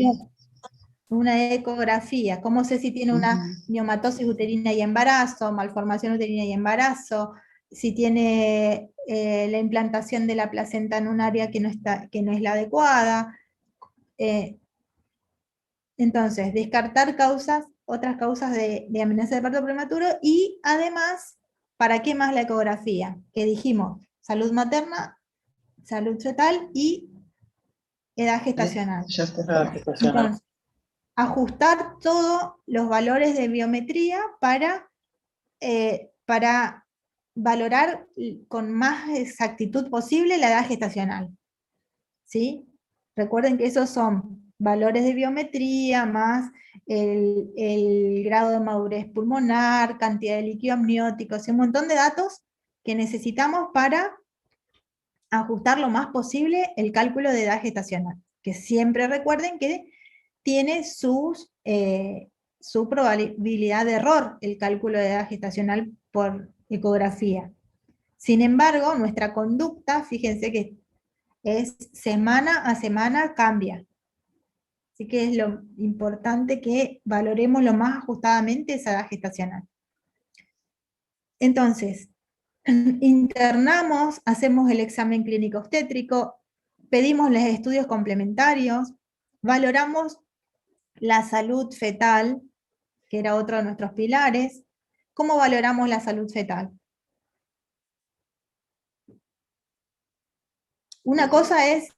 C: una ecografía? ¿Cómo sé si tiene una miomatosis uterina y embarazo, malformación uterina y embarazo? Si tiene la implantación de la placenta en un área que no es la adecuada. Entonces, descartar otras causas de amenaza de parto prematuro, y además, ¿para qué más la ecografía? Que dijimos, salud materna, salud fetal y edad gestacional.
F: Ya está.
B: Gestacional.
C: Entonces, ajustar todos los valores de biometría para valorar con más exactitud posible la edad gestacional. ¿Sí? Recuerden que esos son valores de biometría más el grado de madurez pulmonar, cantidad de líquido amniótico, un montón de datos que necesitamos para ajustar lo más posible el cálculo de edad gestacional. Que siempre recuerden que tiene su probabilidad de error el cálculo de edad gestacional por ecografía. Sin embargo, nuestra conducta, fíjense que es semana a semana cambia. Así que es lo importante que valoremos lo más ajustadamente esa edad gestacional. Entonces, internamos, hacemos el examen clínico obstétrico, pedimos los estudios complementarios, valoramos la salud fetal, que era otro de nuestros pilares. ¿Cómo valoramos la salud fetal? Una cosa es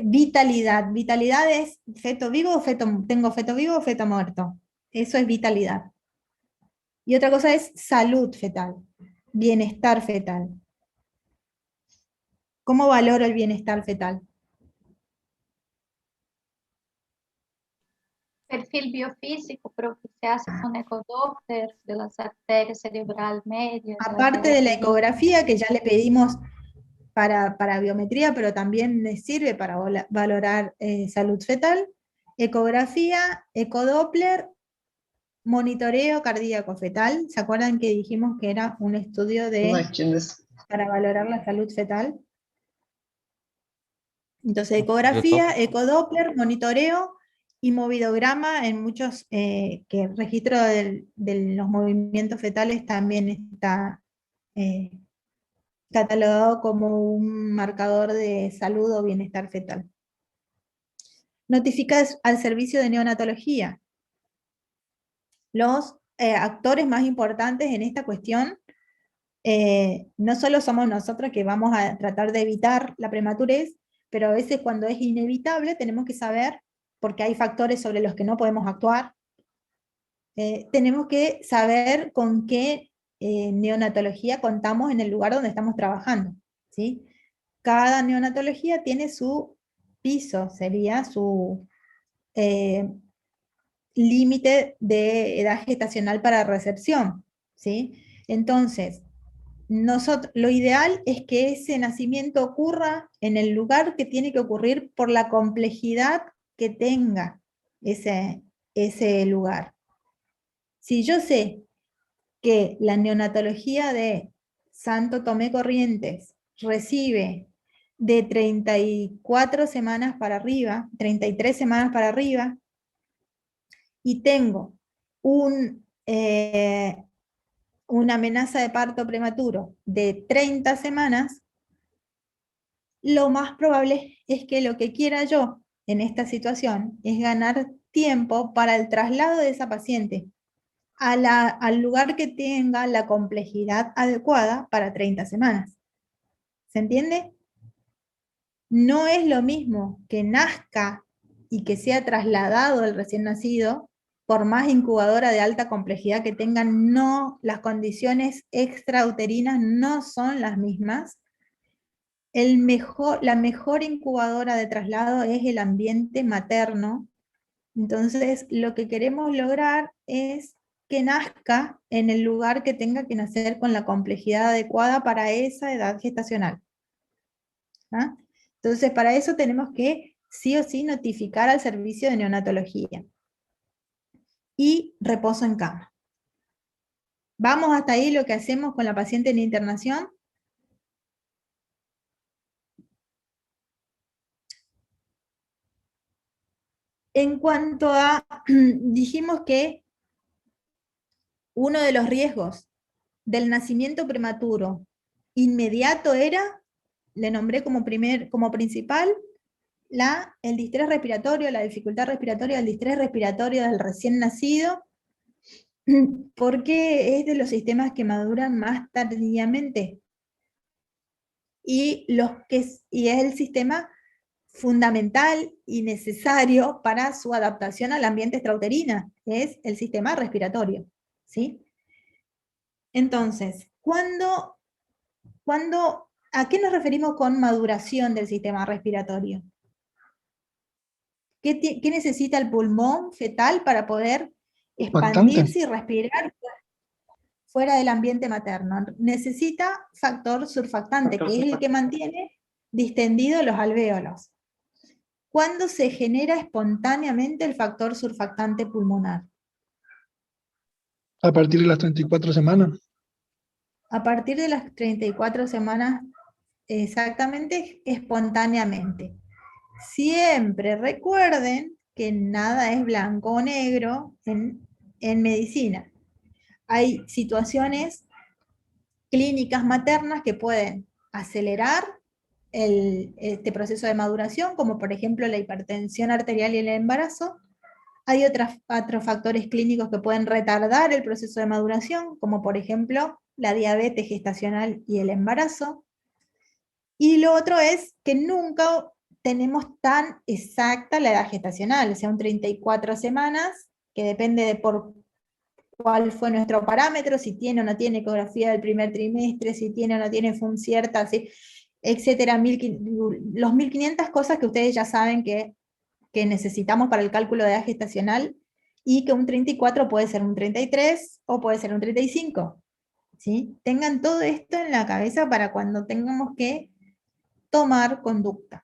C: vitalidad. Vitalidad es feto vivo, tengo feto vivo o feto muerto. Eso es vitalidad. Y otra cosa es salud fetal, bienestar fetal. ¿Cómo valoro el bienestar fetal?
E: Perfil biofísico, pero que se hace con ecodoppler de las arterias cerebral medias.
C: Aparte de la ecografía, que ya le pedimos para biometría, pero también les sirve para valorar salud fetal, ecografía, ecodoppler monitoreo cardíaco fetal. ¿Se acuerdan que dijimos que era un estudio para valorar la salud fetal? Entonces, ecografía, ecodoppler, monitoreo y movidograma en muchos, que el registro de los movimientos fetales también está catalogado como un marcador de salud o bienestar fetal. Notificas al servicio de neonatología. Los actores más importantes en esta cuestión, no solo somos nosotros que vamos a tratar de evitar la prematurez, pero a veces cuando es inevitable tenemos que saber, porque hay factores sobre los que no podemos actuar, tenemos que saber con qué neonatología contamos en el lugar donde estamos trabajando, ¿sí? Cada neonatología tiene su piso, sería su límite de edad gestacional para recepción, ¿sí? Entonces, lo ideal es que ese nacimiento ocurra en el lugar que tiene que ocurrir por la complejidad que tenga ese lugar. Si yo sé que la neonatología de Santo Tomé Corrientes recibe de 34 semanas para arriba, 33 semanas para arriba, y tengo una amenaza de parto prematuro de 30 semanas, lo más probable es que lo que quiera yo en esta situación es ganar tiempo para el traslado de esa paciente al lugar que tenga la complejidad adecuada para 30 semanas. ¿Se entiende? No es lo mismo que nazca y que sea trasladado el recién nacido, por más incubadora de alta complejidad que tengan, las condiciones extrauterinas no son las mismas. La mejor incubadora de traslado es el ambiente materno. Entonces, lo que queremos lograr es que nazca en el lugar que tenga que nacer con la complejidad adecuada para esa edad gestacional. ¿Ah? Entonces, para eso tenemos que sí o sí notificar al servicio de neonatología. Y reposo en cama. ¿Vamos hasta ahí lo que hacemos con la paciente en internación? En cuanto a, dijimos que uno de los riesgos del nacimiento prematuro inmediato era, le nombré como principal, el distrés respiratorio, la dificultad respiratoria, el distrés respiratorio del recién nacido, porque es de los sistemas que maduran más tardíamente. Y es el sistema fundamental y necesario para su adaptación al ambiente extrauterino, es el sistema respiratorio, ¿sí? Entonces, ¿a qué nos referimos con maduración del sistema respiratorio? ¿Qué necesita el pulmón fetal para poder expandirse y respirar fuera del ambiente materno? Necesita factor surfactante, que es el que mantiene distendidos los alvéolos. ¿Cuándo se genera espontáneamente el factor surfactante pulmonar?
A: A partir de las 34 semanas.
C: A partir de las 34 semanas, exactamente, espontáneamente. Siempre recuerden que nada es blanco o negro en medicina. Hay situaciones clínicas maternas que pueden acelerar este proceso de maduración, como por ejemplo la hipertensión arterial y el embarazo. Hay otros factores clínicos que pueden retardar el proceso de maduración, como por ejemplo la diabetes gestacional y el embarazo. Y lo otro es que nunca tenemos tan exacta la edad gestacional, o sea, un 34 semanas, que depende de por cuál fue nuestro parámetro, si tiene o no tiene ecografía del primer trimestre, si tiene o no tiene FUM cierta, etcétera, los 1500 cosas que ustedes ya saben que necesitamos para el cálculo de edad gestacional, y que un 34 puede ser un 33 o puede ser un 35. ¿Sí? Tengan todo esto en la cabeza para cuando tengamos que tomar conducta.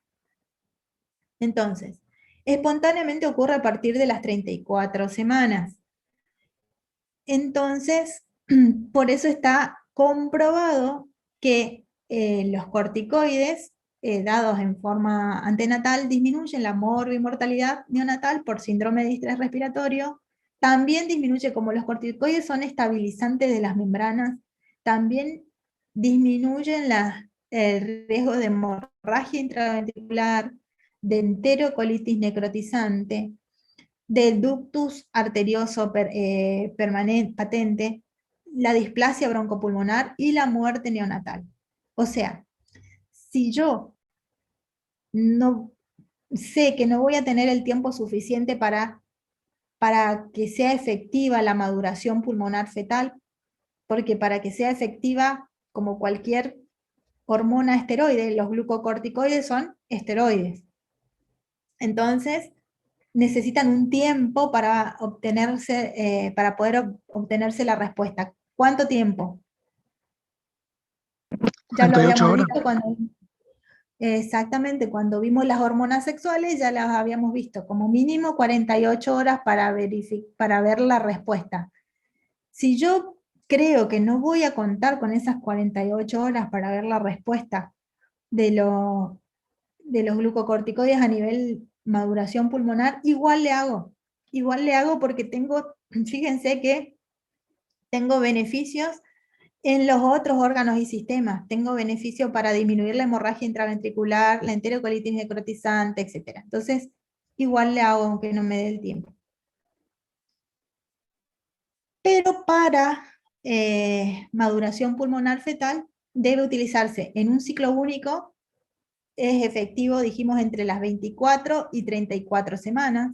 C: Entonces, espontáneamente ocurre a partir de las 34 semanas. Entonces, por eso está comprobado que los corticoides dados en forma antenatal disminuyen la morbimortalidad neonatal por síndrome de distrés respiratorio. También disminuye, como los corticoides son estabilizantes de las membranas, también disminuyen el riesgo de hemorragia intraventricular, de enterocolitis necrotizante, del ductus arterioso patente, la displasia broncopulmonar y la muerte neonatal. O sea, si yo no sé que no voy a tener el tiempo suficiente para que sea efectiva la maduración pulmonar fetal, porque para que sea efectiva, como cualquier hormona esteroide, los glucocorticoides son esteroides. Entonces, necesitan un tiempo para obtenerse, para poder obtenerse la respuesta. ¿Cuánto tiempo? Ya lo
A: 48
C: habíamos
A: horas.
C: visto exactamente, cuando vimos las hormonas sexuales, ya las habíamos visto, como mínimo 48 horas para ver la respuesta. Si yo creo que no voy a contar con esas 48 horas para ver la respuesta de, de los glucocorticoides a nivel maduración pulmonar, igual le hago. Igual le hago porque fíjense que tengo beneficios en los otros órganos y sistemas. Tengo beneficio para disminuir la hemorragia intraventricular, la enterocolitis necrotizante, etc. Entonces, igual le hago aunque no me dé el tiempo. Pero para maduración pulmonar fetal debe utilizarse en un ciclo único. Es efectivo, dijimos, entre las 24 y 34 semanas.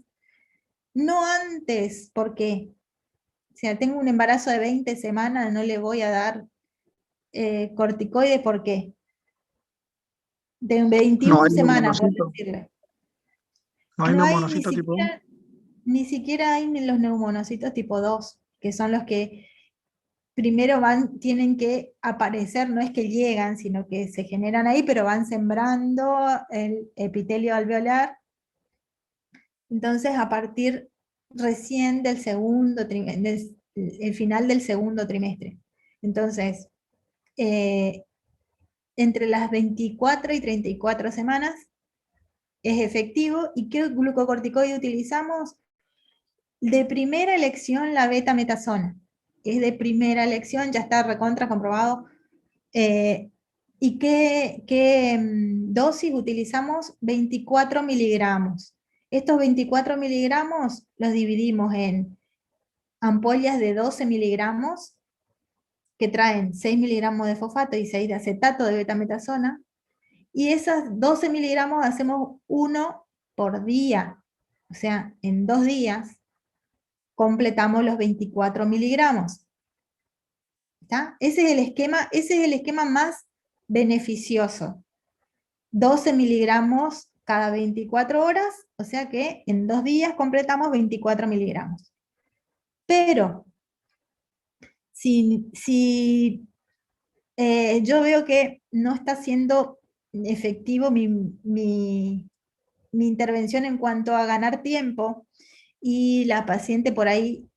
C: No antes, porque si tengo un embarazo de 20 semanas, no le voy a dar corticoides, ¿por qué? De 21
A: No hay
C: semanas, por
A: neumonocito.
C: decirle.
A: No hay
C: No hay
A: neumonocito tipo 1.
C: ni siquiera hay ni los neumonocitos tipo 2, que son los que primero tienen que aparecer, no es que llegan, sino que se generan ahí, pero van sembrando el epitelio alveolar. Entonces, a partir recién del segundo trimestre, el final del segundo trimestre. Entonces, entre las 24 y 34 semanas es efectivo. ¿Y qué glucocorticoide utilizamos? De primera elección la beta-metasona. Es de primera elección, ya está recontra comprobado. ¿Y qué dosis utilizamos? 24 miligramos. Estos 24 miligramos los dividimos en ampollas de 12 miligramos, que traen 6 miligramos de fosfato y 6 de acetato de betametasona, y esas 12 miligramos hacemos 1 por día. O sea, en 2 días completamos los 24 miligramos. ¿Está? Ese es el esquema más beneficioso. 12 miligramos cada 24 horas, o sea que en 2 días completamos 24 miligramos. Pero, si yo veo que no está siendo efectivo mi intervención en cuanto a ganar tiempo, y la paciente por ahí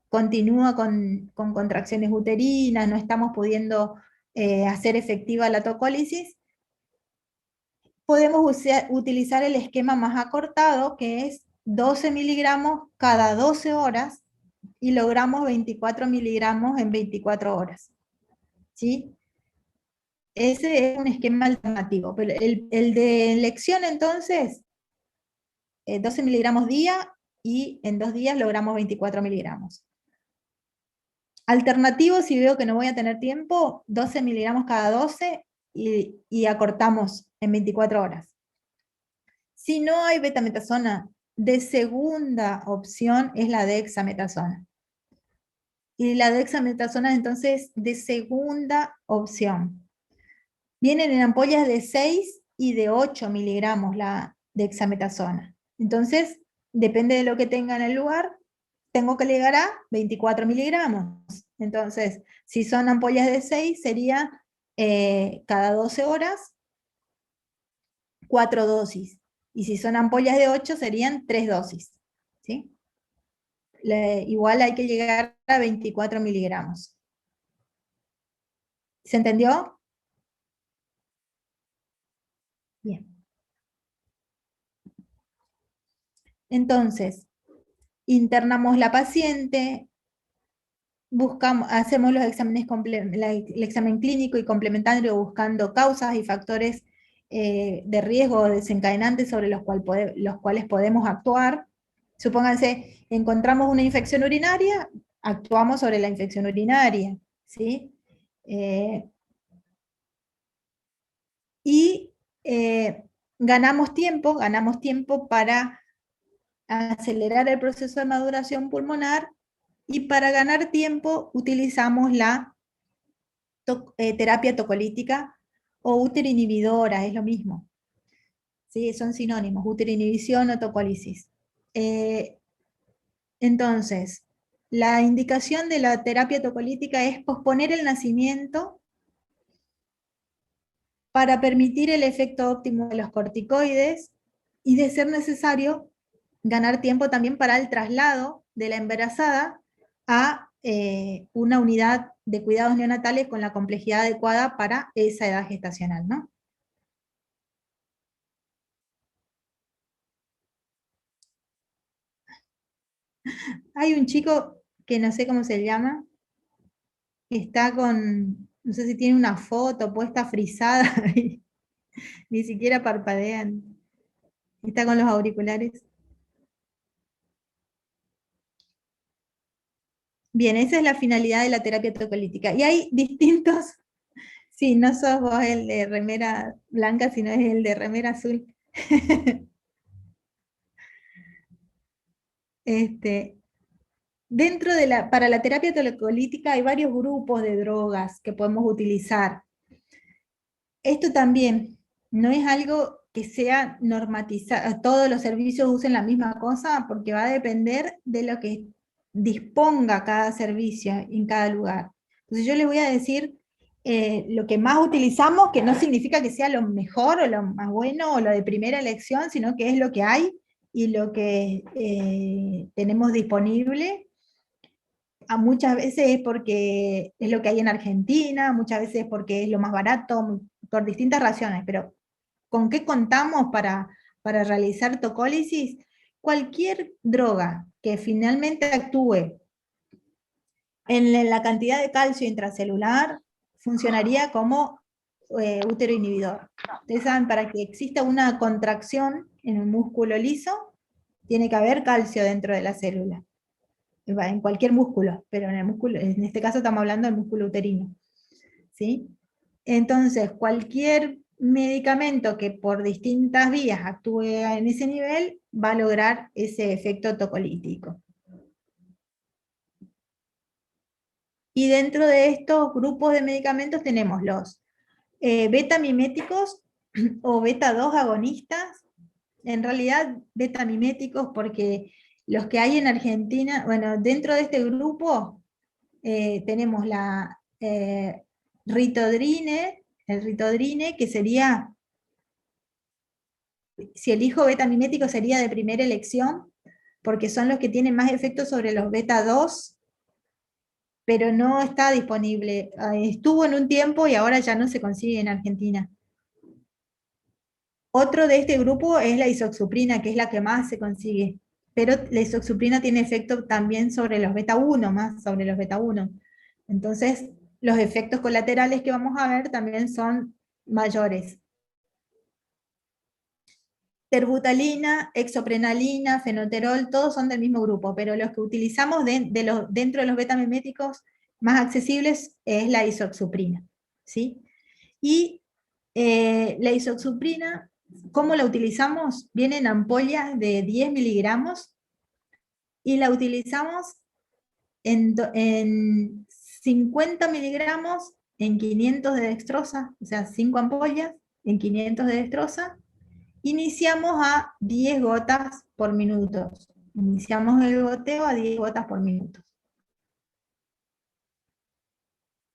C: continúa con contracciones uterinas, no estamos pudiendo hacer efectiva la tocólisis, podemos utilizar el esquema más acortado, que es 12 miligramos cada 12 horas, y logramos 24 miligramos en 24 horas. ¿Sí? Ese es un esquema alternativo, pero el de elección entonces, 12 miligramos día, y en 2 días logramos 24 miligramos. Alternativo, si veo que no voy a tener tiempo, 12 miligramos cada 12 y acortamos en 24 horas. Si no hay betametasona, de segunda opción es la dexametasona. Y la dexametasona entonces de segunda opción. Vienen en ampollas de 6 y de 8 miligramos la dexametasona. Entonces, depende de lo que tenga en el lugar, tengo que llegar a 24 miligramos. Entonces, si son ampollas de 6, sería cada 12 horas, 4 dosis. Y si son ampollas de 8, serían 3 dosis. ¿Sí? igual hay que llegar a 24 miligramos. ¿Se entendió? Bien. Entonces, internamos la paciente, hacemos los exámenes el examen clínico y complementario buscando causas y factores de riesgo o desencadenantes sobre los cuales podemos actuar. Supónganse, encontramos una infección urinaria, actuamos sobre la infección urinaria, ¿sí? Ganamos tiempo para acelerar el proceso de maduración pulmonar, y para ganar tiempo utilizamos la terapia tocolítica o útero-inhibidora, es lo mismo. ¿Sí? Son sinónimos, útero-inhibición o tocolisis. Entonces, la indicación de la terapia tocolítica es posponer el nacimiento para permitir el efecto óptimo de los corticoides, y de ser necesario, ganar tiempo también para el traslado de la embarazada a una unidad de cuidados neonatales con la complejidad adecuada para esa edad gestacional, ¿no? Hay un chico que no sé cómo se llama, que está con, no sé si tiene una foto puesta frisada, y ni siquiera parpadean, está con los auriculares. Bien, esa es la finalidad de la terapia tocolítica. Y hay distintos, sí, no sos vos el de remera blanca, sino es el de remera azul. Para la terapia tocolítica hay varios grupos de drogas que podemos utilizar. Esto también no es algo que sea normatizado, todos los servicios usen la misma cosa, porque va a depender de lo que disponga cada servicio en cada lugar. Entonces yo les voy a decir lo que más utilizamos, que no significa que sea lo mejor o lo más bueno o lo de primera elección, sino que es lo que hay y lo que tenemos disponible. Muchas veces es porque es lo que hay en Argentina, muchas veces es porque es lo más barato, por distintas razones, pero ¿con qué contamos para realizar tocólisis? Cualquier droga que finalmente actúe en la cantidad de calcio intracelular funcionaría como útero inhibidor. Ustedes saben, para que exista una contracción en un músculo liso, tiene que haber calcio dentro de la célula. En cualquier músculo, pero en este caso estamos hablando del músculo uterino. ¿Sí? Entonces, cualquier medicamento que por distintas vías actúe en ese nivel va a lograr ese efecto tocolítico. Y dentro de estos grupos de medicamentos tenemos los beta-miméticos o beta-2 agonistas. En realidad, beta-miméticos porque los que hay en Argentina, bueno, dentro de este grupo tenemos la ritodrine, el ritodrine, que sería, si elijo beta-mimético sería de primera elección, porque son los que tienen más efecto sobre los beta-2, pero no está disponible. Estuvo en un tiempo y ahora ya no se consigue en Argentina. Otro de este grupo es la isoxsuprina, que es la que más se consigue, pero la isoxsuprina tiene efecto también sobre los beta-1, más sobre los beta-1. Entonces, los efectos colaterales que vamos a ver también son mayores. Terbutalina, exoprenalina, fenoterol, todos son del mismo grupo, pero los que utilizamos dentro de los beta-miméticos más accesibles es la isoxsuprina, ¿sí? Y la isoxsuprina, ¿cómo la utilizamos? Viene en ampollas de 10 miligramos, y la utilizamos en 50 miligramos en 500 de dextrosa, o sea, 5 ampollas en 500 de dextrosa. Iniciamos a 10 gotas por minuto. Iniciamos el goteo a 10 gotas por minuto.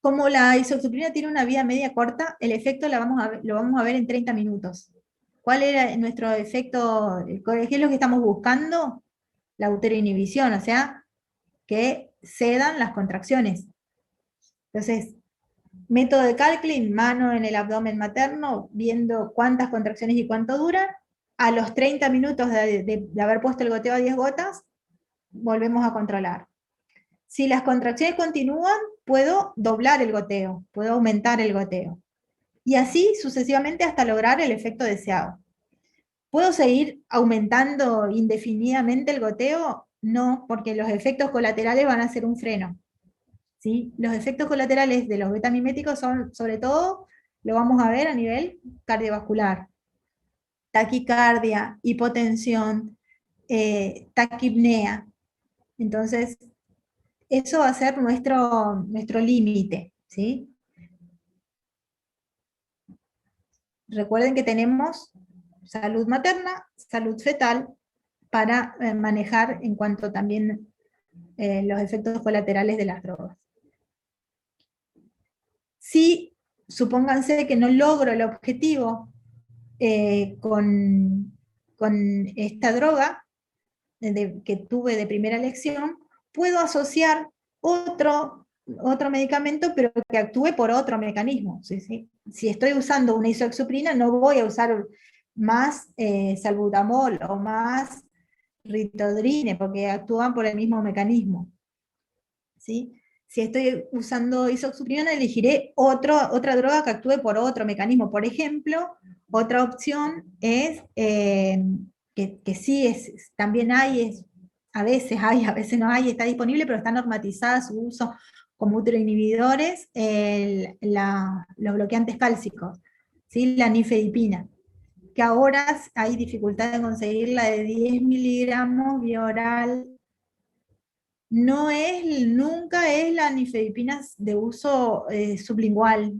C: Como la isoxsuprina tiene una vida media corta, el efecto lo vamos a ver en 30 minutos. ¿Cuál era nuestro efecto? ¿Qué es lo que estamos buscando? La uteroinhibición, o sea, que cedan las contracciones. Entonces, método de Calclin, mano en el abdomen materno, viendo cuántas contracciones y cuánto duran. A los 30 minutos de haber puesto el goteo a 10 gotas, volvemos a controlar. Si las contracciones continúan, puedo doblar el goteo, puedo aumentar el goteo. Y así sucesivamente hasta lograr el efecto deseado. ¿Puedo seguir aumentando indefinidamente el goteo? No, porque los efectos colaterales van a ser un freno. ¿Sí? Los efectos colaterales de los betamiméticos son, sobre todo, lo vamos a ver a nivel cardiovascular. Taquicardia, hipotensión, taquipnea. Entonces, eso va a ser nuestro límite, ¿sí? Recuerden que tenemos salud materna, salud fetal, para manejar en cuanto también los efectos colaterales de las drogas. Si, supónganse que no logro el objetivo con esta droga que tuve de primera elección, puedo asociar otro medicamento, pero que actúe por otro mecanismo. ¿Sí? Si estoy usando una isoxsuprina, no voy a usar más salbutamol o más ritodrine, porque actúan por el mismo mecanismo. ¿Sí? Si estoy usando isoxsuprina, elegiré otra droga que actúe por otro mecanismo. Por ejemplo, otra opción es, que sí también hay, a veces no hay, está disponible, pero está normatizada su uso como uteroinhibidores, los bloqueantes cálcicos, ¿sí? La nifedipina, que ahora hay dificultad en conseguirla de 10 miligramos vía oral. Nunca es la nifedipina de uso sublingual,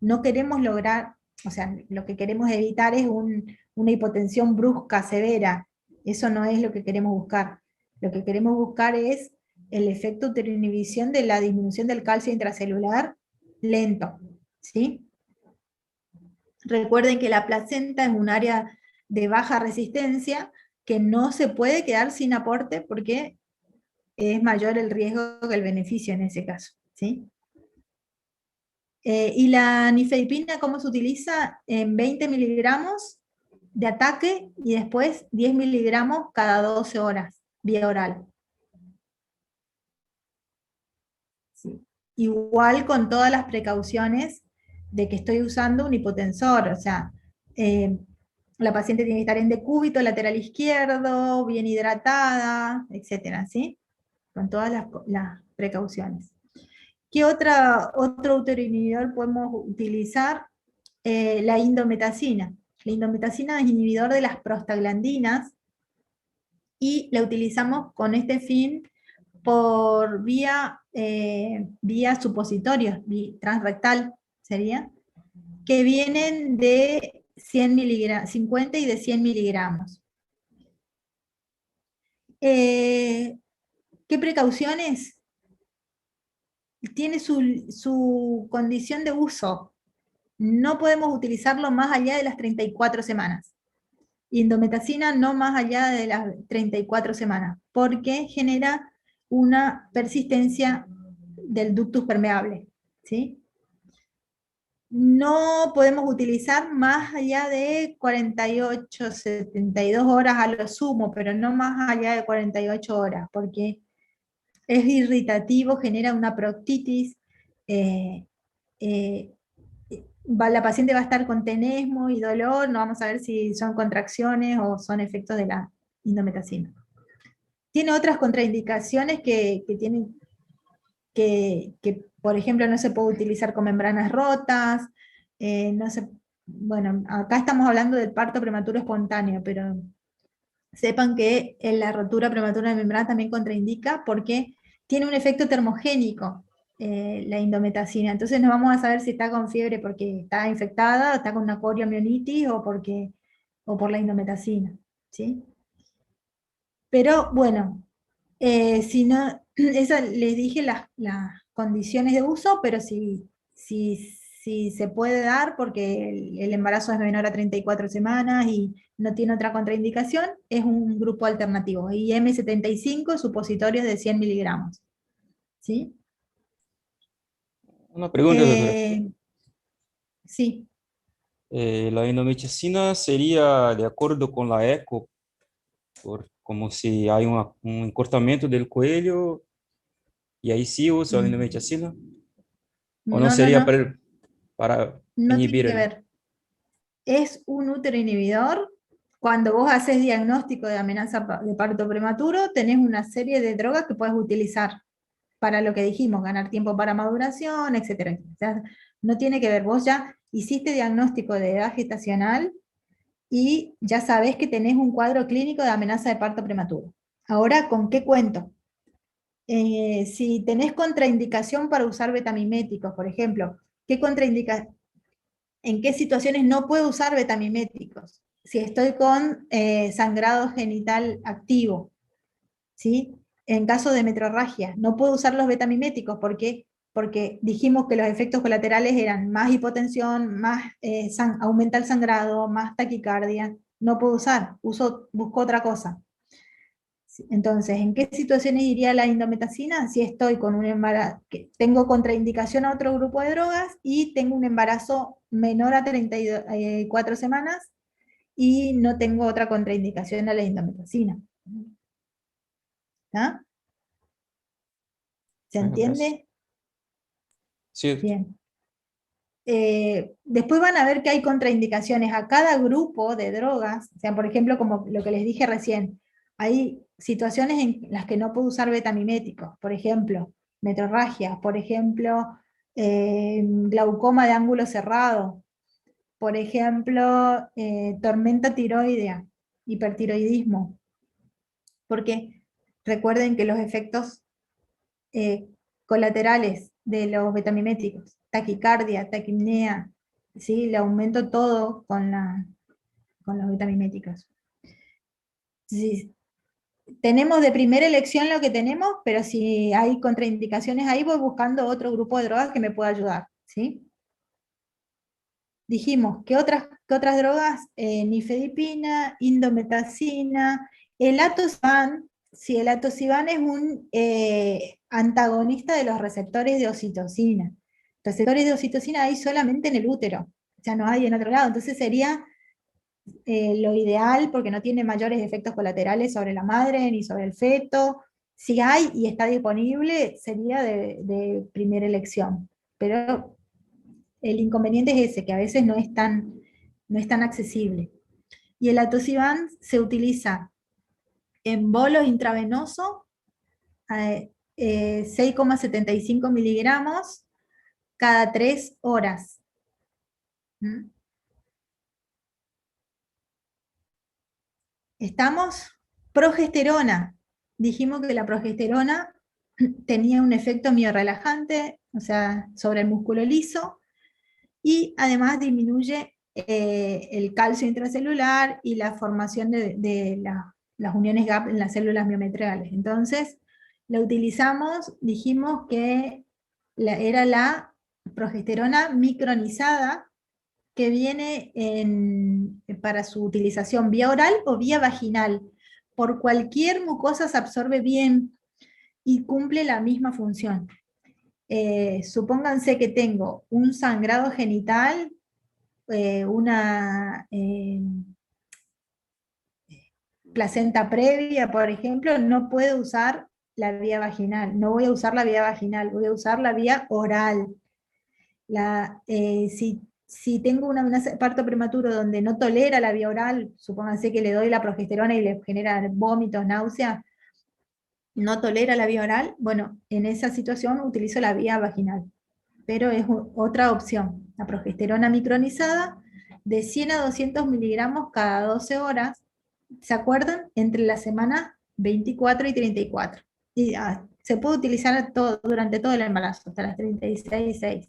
C: no queremos lograr, o sea, lo que queremos evitar es una hipotensión brusca, severa. Eso no es lo que queremos buscar. Lo que queremos buscar es el efecto uteroinhibición de la disminución del calcio intracelular lento, ¿sí? Recuerden que la placenta es un área de baja resistencia que no se puede quedar sin aporte porque es mayor el riesgo que el beneficio en ese caso, ¿sí? Y la nifedipina, ¿cómo se utiliza? En 20 miligramos de ataque y después 10 miligramos cada 12 horas, vía oral. ¿Sí? Igual con todas las precauciones de que estoy usando un hipotensor, o sea, la paciente tiene que estar en decúbito lateral izquierdo, bien hidratada, etcétera, ¿sí? Con todas las precauciones. ¿Qué otro uteroinhibidor podemos utilizar? La indometacina. La indometacina es inhibidor de las prostaglandinas y la utilizamos con este fin por vía supositorios, transrectal sería, que vienen de 100 miligramos, 50 y de 100 miligramos. ¿Qué precauciones? Tiene su condición de uso. No podemos utilizarlo más allá de las 34 semanas. Indometacina no más allá de las 34 semanas, porque genera una persistencia del ductus permeable, ¿sí? No podemos utilizar más allá de 48, 72 horas a lo sumo, pero no más allá de 48 horas, porque es irritativo, genera una proctitis, la paciente va a estar con tenesmo y dolor, no vamos a ver si son contracciones o son efectos de la indometacina. Tiene otras contraindicaciones que tienen que, por ejemplo, no se puede utilizar con membranas rotas, bueno, acá estamos hablando del parto prematuro espontáneo, pero sepan que en la rotura prematura de membrana también contraindica porque tiene un efecto termogénico, la indometacina. Entonces no vamos a saber si está con fiebre porque está infectada, está con una coriomionitis o por la indometacina, ¿sí? Pero bueno, si no, les dije las condiciones de uso, pero si si se puede dar porque el embarazo es menor a 34 semanas y no tiene otra contraindicación, es un grupo alternativo. Y M75, supositorios de 100 miligramos. ¿Sí?
D: Una pregunta, doctora.
C: Sí.
D: La indomethacina sería de acuerdo con la eco, como si hay un encurtamiento del cuello y ahí sí usa la indomethacina, o no
C: No, no,
D: sería
C: no.
D: para
C: No tiene
D: inhibir
C: que ver. Es un útero inhibidor. Cuando vos haces diagnóstico de amenaza de parto prematuro, tenés una serie de drogas que puedes utilizar para lo que dijimos, ganar tiempo para maduración, etcétera. O sea, no tiene que ver, vos ya hiciste diagnóstico de edad gestacional y ya sabés que tenés un cuadro clínico de amenaza de parto prematuro. Ahora, ¿con qué cuento? Si tenés contraindicación para usar betamiméticos, por ejemplo, ¿en qué situaciones no puedo usar betamiméticos? Si estoy con sangrado genital activo, ¿sí? En caso de metrorragia, no puedo usar los betamiméticos porque dijimos que los efectos colaterales eran más hipotensión, más aumenta el sangrado, más taquicardia. No puedo usar, busco otra cosa. Entonces, ¿en qué situaciones iría la indometacina? Si estoy con un embarazo, que tengo contraindicación a otro grupo de drogas y tengo un embarazo menor a 34 semanas y no tengo otra contraindicación a la indometacina. ¿Está? ¿Se
D: Bueno, gracias.
C: entiende?
D: Sí,
C: Bien. Después van a ver que hay contraindicaciones a cada grupo de drogas, o sea, por ejemplo, como lo que les dije recién, hay situaciones en las que no puedo usar betamiméticos, por ejemplo, metrorragia, por ejemplo, glaucoma de ángulo cerrado, por ejemplo, tormenta tiroidea, hipertiroidismo, porque recuerden que los efectos eh, colaterales de los betamiméticos, taquicardia, taquipnea, ¿sí? Le aumento todo con los betamiméticos. Sí, tenemos de primera elección lo que tenemos, pero si hay contraindicaciones ahí, voy buscando otro grupo de drogas que me pueda ayudar, ¿sí? Dijimos, qué otras drogas? Nifedipina, indometacina, el atosiban. Si el atosiban es un antagonista de los receptores de oxitocina. Receptores de oxitocina hay solamente en el útero, ya no hay en otro lado. Entonces sería lo ideal, porque no tiene mayores efectos colaterales sobre la madre ni sobre el feto. Si hay y está disponible, sería de primera elección. Pero el inconveniente es ese, que a veces no es tan accesible. Y el atosiban se utiliza en bolos intravenoso, 6,75 miligramos cada 3 horas. ¿Mm? ¿Estamos? Progesterona. Dijimos que la progesterona tenía un efecto miorrelajante, o sea, sobre el músculo liso, y además disminuye el calcio intracelular y la formación de las uniones GAP en las células miometriales. Entonces, la utilizamos, dijimos que era la progesterona micronizada, que viene para su utilización vía oral o vía vaginal. Por cualquier mucosa se absorbe bien y cumple la misma función. Supónganse que tengo un sangrado genital, una placenta previa, por ejemplo, no puedo usar la vía vaginal, no voy a usar la vía vaginal, voy a usar la vía oral. Si tengo una amenaza de parto prematuro donde no tolera la vía oral, supónganse que le doy la progesterona y le genera vómitos, náuseas, no tolera la vía oral, bueno, en esa situación utilizo la vía vaginal, pero es otra opción, la progesterona micronizada de 100 a 200 miligramos cada 12 horas, ¿se acuerdan? Entre la semana 24 y 34. Y se puede utilizar durante todo el embarazo, hasta las 36,6.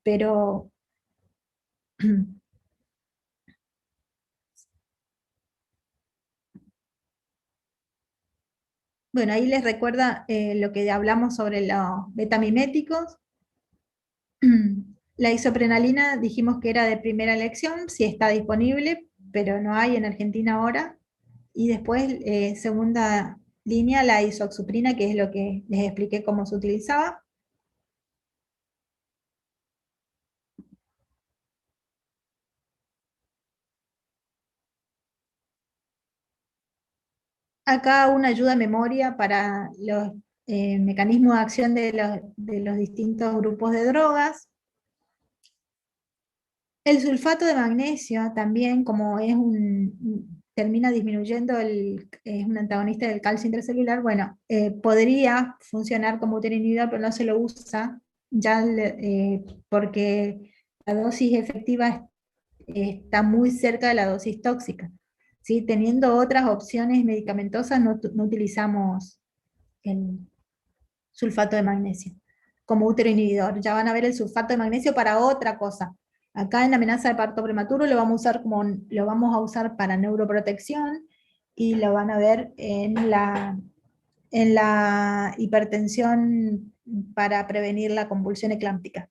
C: Pero bueno, ahí les recuerda lo que hablamos sobre los betamiméticos. La isoprenalina dijimos que era de primera elección, si está disponible, pero no hay en Argentina ahora. Y después, segunda línea, la isoxuprina, que es lo que les expliqué cómo se utilizaba. Acá una ayuda a memoria para los mecanismos de acción de los distintos grupos de drogas. El sulfato de magnesio también, como termina disminuyendo, es un antagonista del calcio intracelular, bueno, podría funcionar como uteroinhibidor, pero no se lo usa, porque la dosis efectiva está muy cerca de la dosis tóxica. ¿Sí? Teniendo otras opciones medicamentosas, no utilizamos el sulfato de magnesio como útero inhibidor. Ya van a ver el sulfato de magnesio para otra cosa. Acá en amenaza de parto prematuro lo vamos a usar para neuroprotección, y lo van a ver en la hipertensión para prevenir la convulsión eclámptica.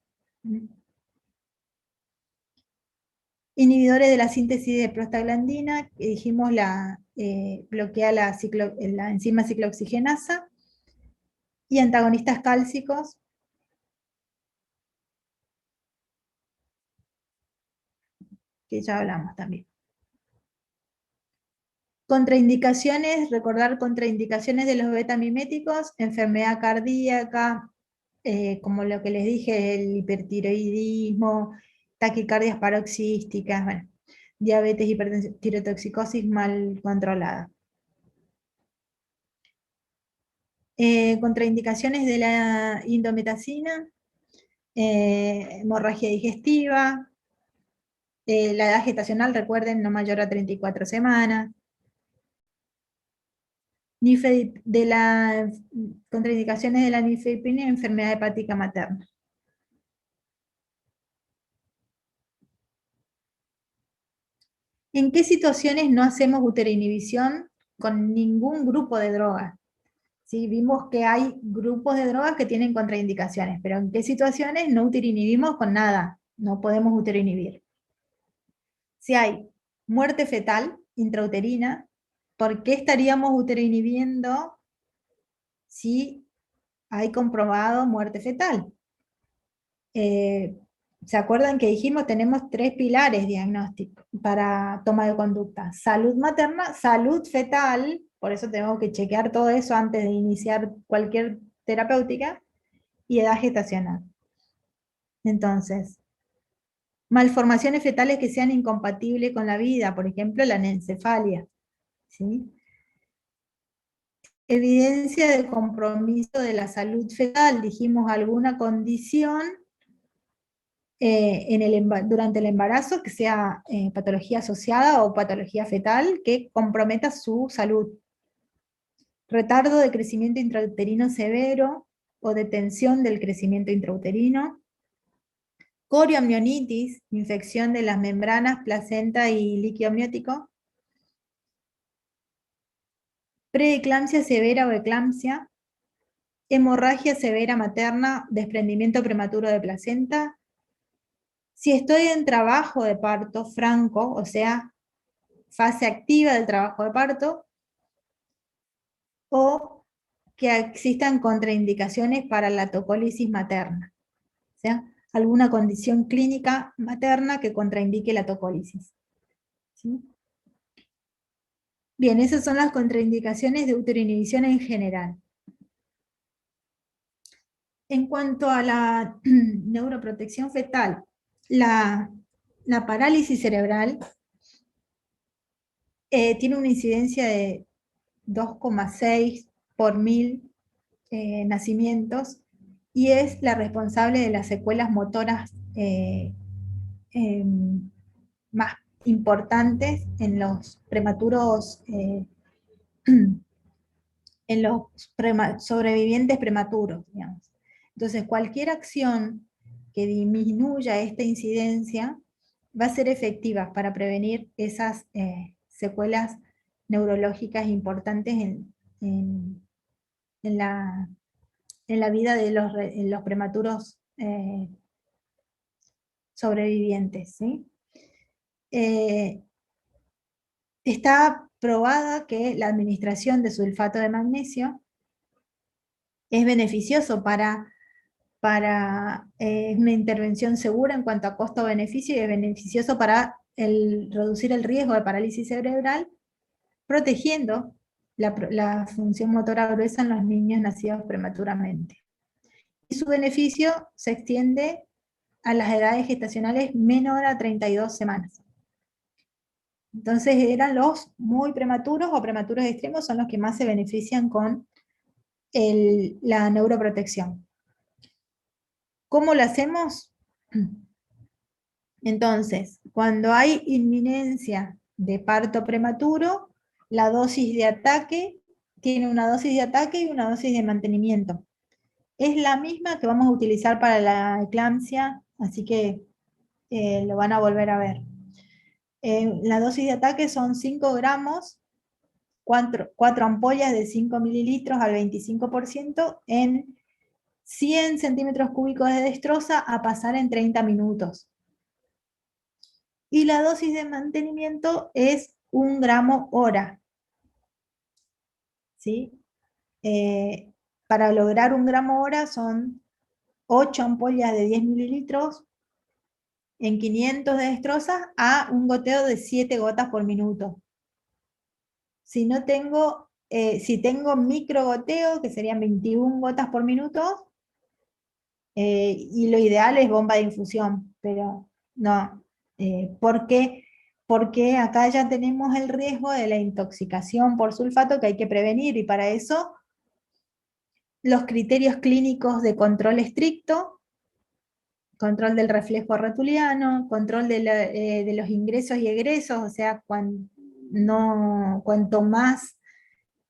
C: Inhibidores de la síntesis de prostaglandina, que dijimos bloquea la enzima ciclooxigenasa, y antagonistas cálcicos, que ya hablamos también. Contraindicaciones, recordar contraindicaciones de los beta-miméticos: enfermedad cardíaca, como lo que les dije, el hipertiroidismo, taquicardias paroxísticas, bueno, diabetes, hipertensión, tirotoxicosis mal controlada. Contraindicaciones de la indometacina: hemorragia digestiva, la edad gestacional, recuerden, no mayor a 34 semanas. Contraindicaciones de la nifedipina, enfermedad hepática materna. ¿En qué situaciones no hacemos uteroinhibición con ningún grupo de drogas? ¿Sí? Vimos que hay grupos de drogas que tienen contraindicaciones, pero ¿en qué situaciones no uteroinhibimos con nada? No podemos uteroinhibir. Si hay muerte fetal intrauterina, ¿por qué estaríamos uteroinhibiendo si hay comprobado muerte fetal? ¿Se acuerdan que dijimos tenemos 3 pilares diagnósticos para toma de conducta? Salud materna, salud fetal, por eso tenemos que chequear todo eso antes de iniciar cualquier terapéutica, y edad gestacional. Entonces, malformaciones fetales que sean incompatibles con la vida, por ejemplo la anencefalia, ¿sí? Evidencia de compromiso de la salud fetal, dijimos alguna condición durante el embarazo, que sea patología asociada o patología fetal que comprometa su salud. Retardo de crecimiento intrauterino severo o detención del crecimiento intrauterino. Corioamnionitis, infección de las membranas, placenta y líquido amniótico. Preeclampsia severa o eclampsia. Hemorragia severa materna, desprendimiento prematuro de placenta. Si estoy en trabajo de parto franco, o sea, fase activa del trabajo de parto, o que existan contraindicaciones para la tocólisis materna, o sea, alguna condición clínica materna que contraindique la tocólisis. ¿Sí? Bien, esas son las contraindicaciones de uteroinhibición en general. En cuanto a la neuroprotección fetal, la parálisis cerebral tiene una incidencia de 2,6 por 1000 nacimientos, y es la responsable de las secuelas motoras más importantes en los prematuros, en los sobrevivientes prematuros, digamos. Entonces, cualquier acción que disminuya esta incidencia va a ser efectiva para prevenir esas secuelas neurológicas importantes en la vida de los prematuros sobrevivientes, ¿sí? Está probada que la administración de sulfato de magnesio es beneficioso es una intervención segura en cuanto a costo-beneficio y es beneficioso para reducir el riesgo de parálisis cerebral, protegiendo la función motora gruesa en los niños nacidos prematuramente. Y su beneficio se extiende a las edades gestacionales menor a 32 semanas. Entonces eran los muy prematuros o prematuros extremos son los que más se benefician con la neuroprotección. ¿Cómo lo hacemos? Entonces, cuando hay inminencia de parto prematuro, la dosis de ataque tiene una dosis de ataque y una dosis de mantenimiento. Es la misma que vamos a utilizar para la eclampsia, así que lo van a volver a ver. La dosis de ataque son 5 gramos, 4 ampollas de 5 mililitros al 25% en 100 centímetros cúbicos de dextrosa a pasar en 30 minutos. Y la dosis de mantenimiento es 1 gramo hora. ¿Sí? Para lograr 1 gramo hora son 8 ampollas de 10 mililitros en 500 de dextrosa a un goteo de 7 gotas por minuto. Si tengo microgoteo, que serían 21 gotas por minuto, y lo ideal es bomba de infusión, pero no. ¿Por qué? Porque acá ya tenemos el riesgo de la intoxicación por sulfato que hay que prevenir, y para eso los criterios clínicos de control estricto, control del reflejo rotuliano, control de los ingresos y egresos, o sea, cuanto más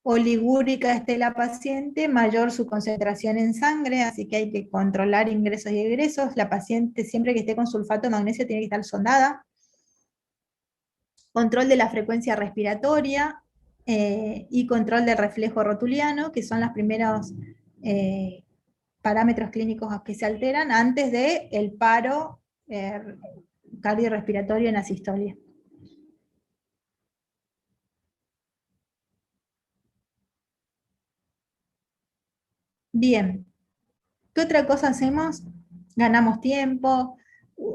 C: oligúrica esté la paciente, mayor su concentración en sangre, así que hay que controlar ingresos y egresos. La paciente, siempre que esté con sulfato de magnesio, tiene que estar sondada. Control de la frecuencia respiratoria y control del reflejo rotuliano, que son los primeros parámetros clínicos que se alteran antes del paro cardiorrespiratorio en asistolia. Bien, ¿qué otra cosa hacemos? Ganamos tiempo,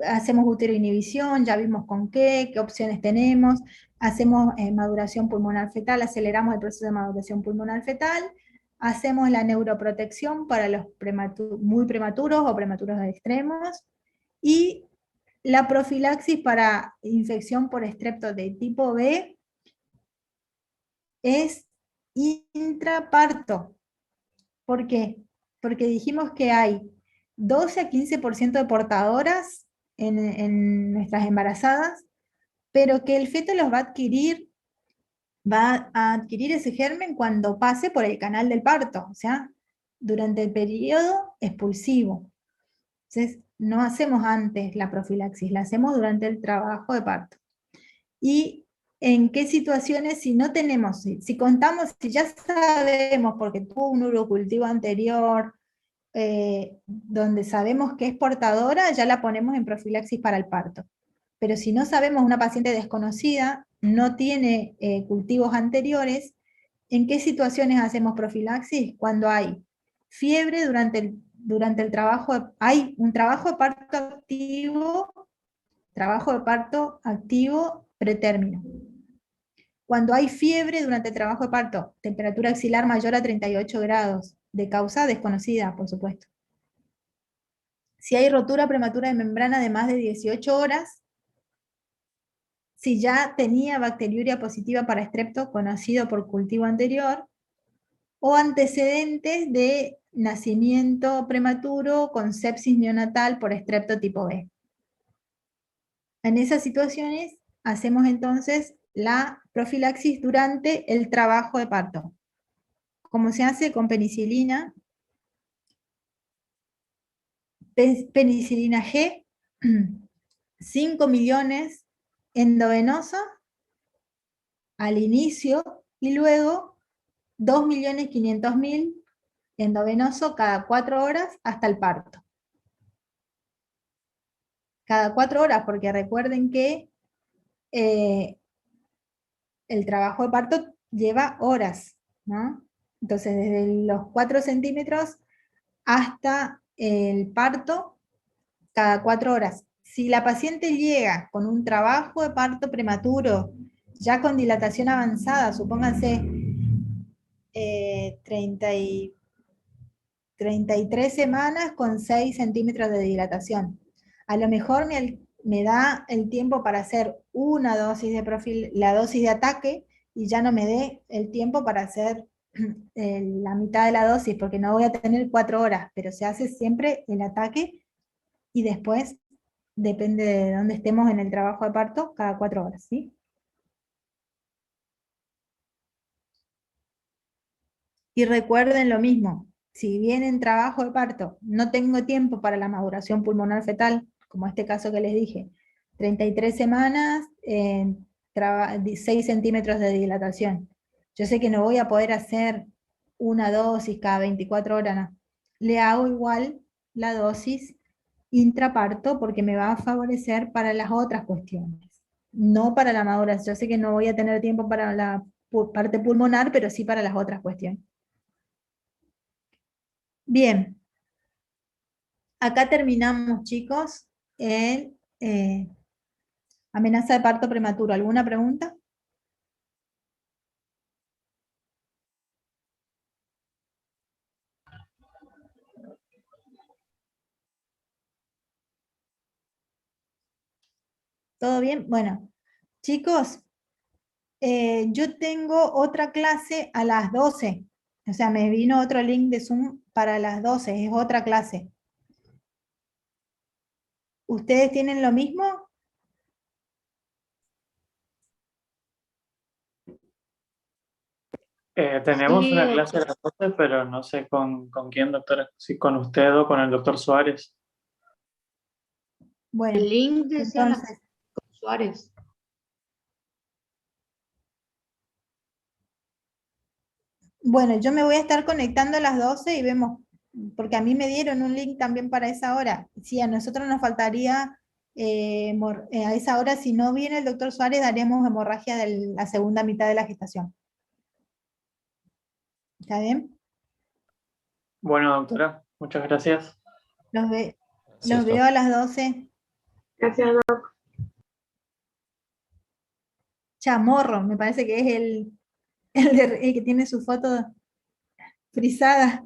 C: hacemos uteroinhibición, ya vimos con qué opciones tenemos, hacemos maduración pulmonar fetal, aceleramos el proceso de maduración pulmonar fetal, hacemos la neuroprotección para los muy prematuros o prematuros extremos, y la profilaxis para infección por estrepto de tipo B es intraparto. ¿Por qué? Porque dijimos que hay 12 a 15% de portadoras en nuestras embarazadas, pero que el feto los va a adquirir ese germen cuando pase por el canal del parto, o sea, durante el periodo expulsivo. Entonces, no hacemos antes la profilaxis, la hacemos durante el trabajo de parto. ¿Y en qué situaciones, si no tenemos, si contamos, si ya sabemos, porque tuvo un urocultivo anterior, donde sabemos que es portadora, ya la ponemos en profilaxis para el parto. Pero si no sabemos, una paciente desconocida, no tiene cultivos anteriores, ¿en qué situaciones hacemos profilaxis? Cuando hay fiebre durante el trabajo, hay un trabajo de parto activo pretérmino. Cuando hay fiebre durante el trabajo de parto, temperatura axilar mayor a 38 grados, de causa desconocida, por supuesto. Si hay rotura prematura de membrana de más de 18 horas, si ya tenía bacteriuria positiva para estrepto conocido por cultivo anterior, o antecedentes de nacimiento prematuro con sepsis neonatal por estrepto tipo B. En esas situaciones hacemos entonces la profilaxis durante el trabajo de parto. Como se hace con penicilina, penicilina G, 5 millones endovenosa al inicio, y luego 2.500.000 endovenoso cada 4 horas hasta el parto. cada 4 horas, porque recuerden que el trabajo de parto lleva horas, ¿no? Entonces, desde los 4 centímetros hasta el parto, cada 4 horas. Si la paciente llega con un trabajo de parto prematuro, ya con dilatación avanzada, supónganse 33 semanas con 6 centímetros de dilatación. A lo mejor me da el tiempo para hacer una dosis de la dosis de ataque, y ya no me dé el tiempo para hacer la mitad de la dosis, porque no voy a tener 4 horas, pero se hace siempre el ataque y después, depende de dónde estemos en el trabajo de parto, cada 4 horas, ¿sí? Y recuerden lo mismo, si bien en trabajo de parto no tengo tiempo para la maduración pulmonar fetal, como este caso que les dije, 33 semanas, 6 centímetros de dilatación. Yo sé que no voy a poder hacer una dosis cada 24 horas, no. Le hago igual la dosis intraparto porque me va a favorecer para las otras cuestiones, no para la maduración. Yo sé que no voy a tener tiempo para la parte pulmonar, pero sí para las otras cuestiones. Bien, acá terminamos, chicos, en amenaza de parto prematuro. ¿Alguna pregunta? ¿Todo bien? Bueno, chicos, yo tengo otra clase a las 12. O sea, me vino otro link de Zoom para las 12, es otra clase. ¿Ustedes tienen lo mismo?
B: Tenemos
E: Sí,
B: una clase a las 12, pero no sé con quién, doctora. Si con usted o con el doctor Suárez.
C: Bueno,
E: el link decía las
C: entonces,
E: Suárez.
C: bueno, yo me voy a estar conectando a las 12 y vemos, porque a mí me dieron un link también para esa hora. Sí, a nosotros nos faltaría, a esa hora, si no viene el doctor Suárez, daremos hemorragia de la segunda mitad de la gestación. ¿Está bien?
B: Bueno, doctora, muchas gracias.
C: Los
D: Gracias,
C: veo a las 12.
E: Gracias.
C: Chamorro, me parece que es el que tiene su foto frisada.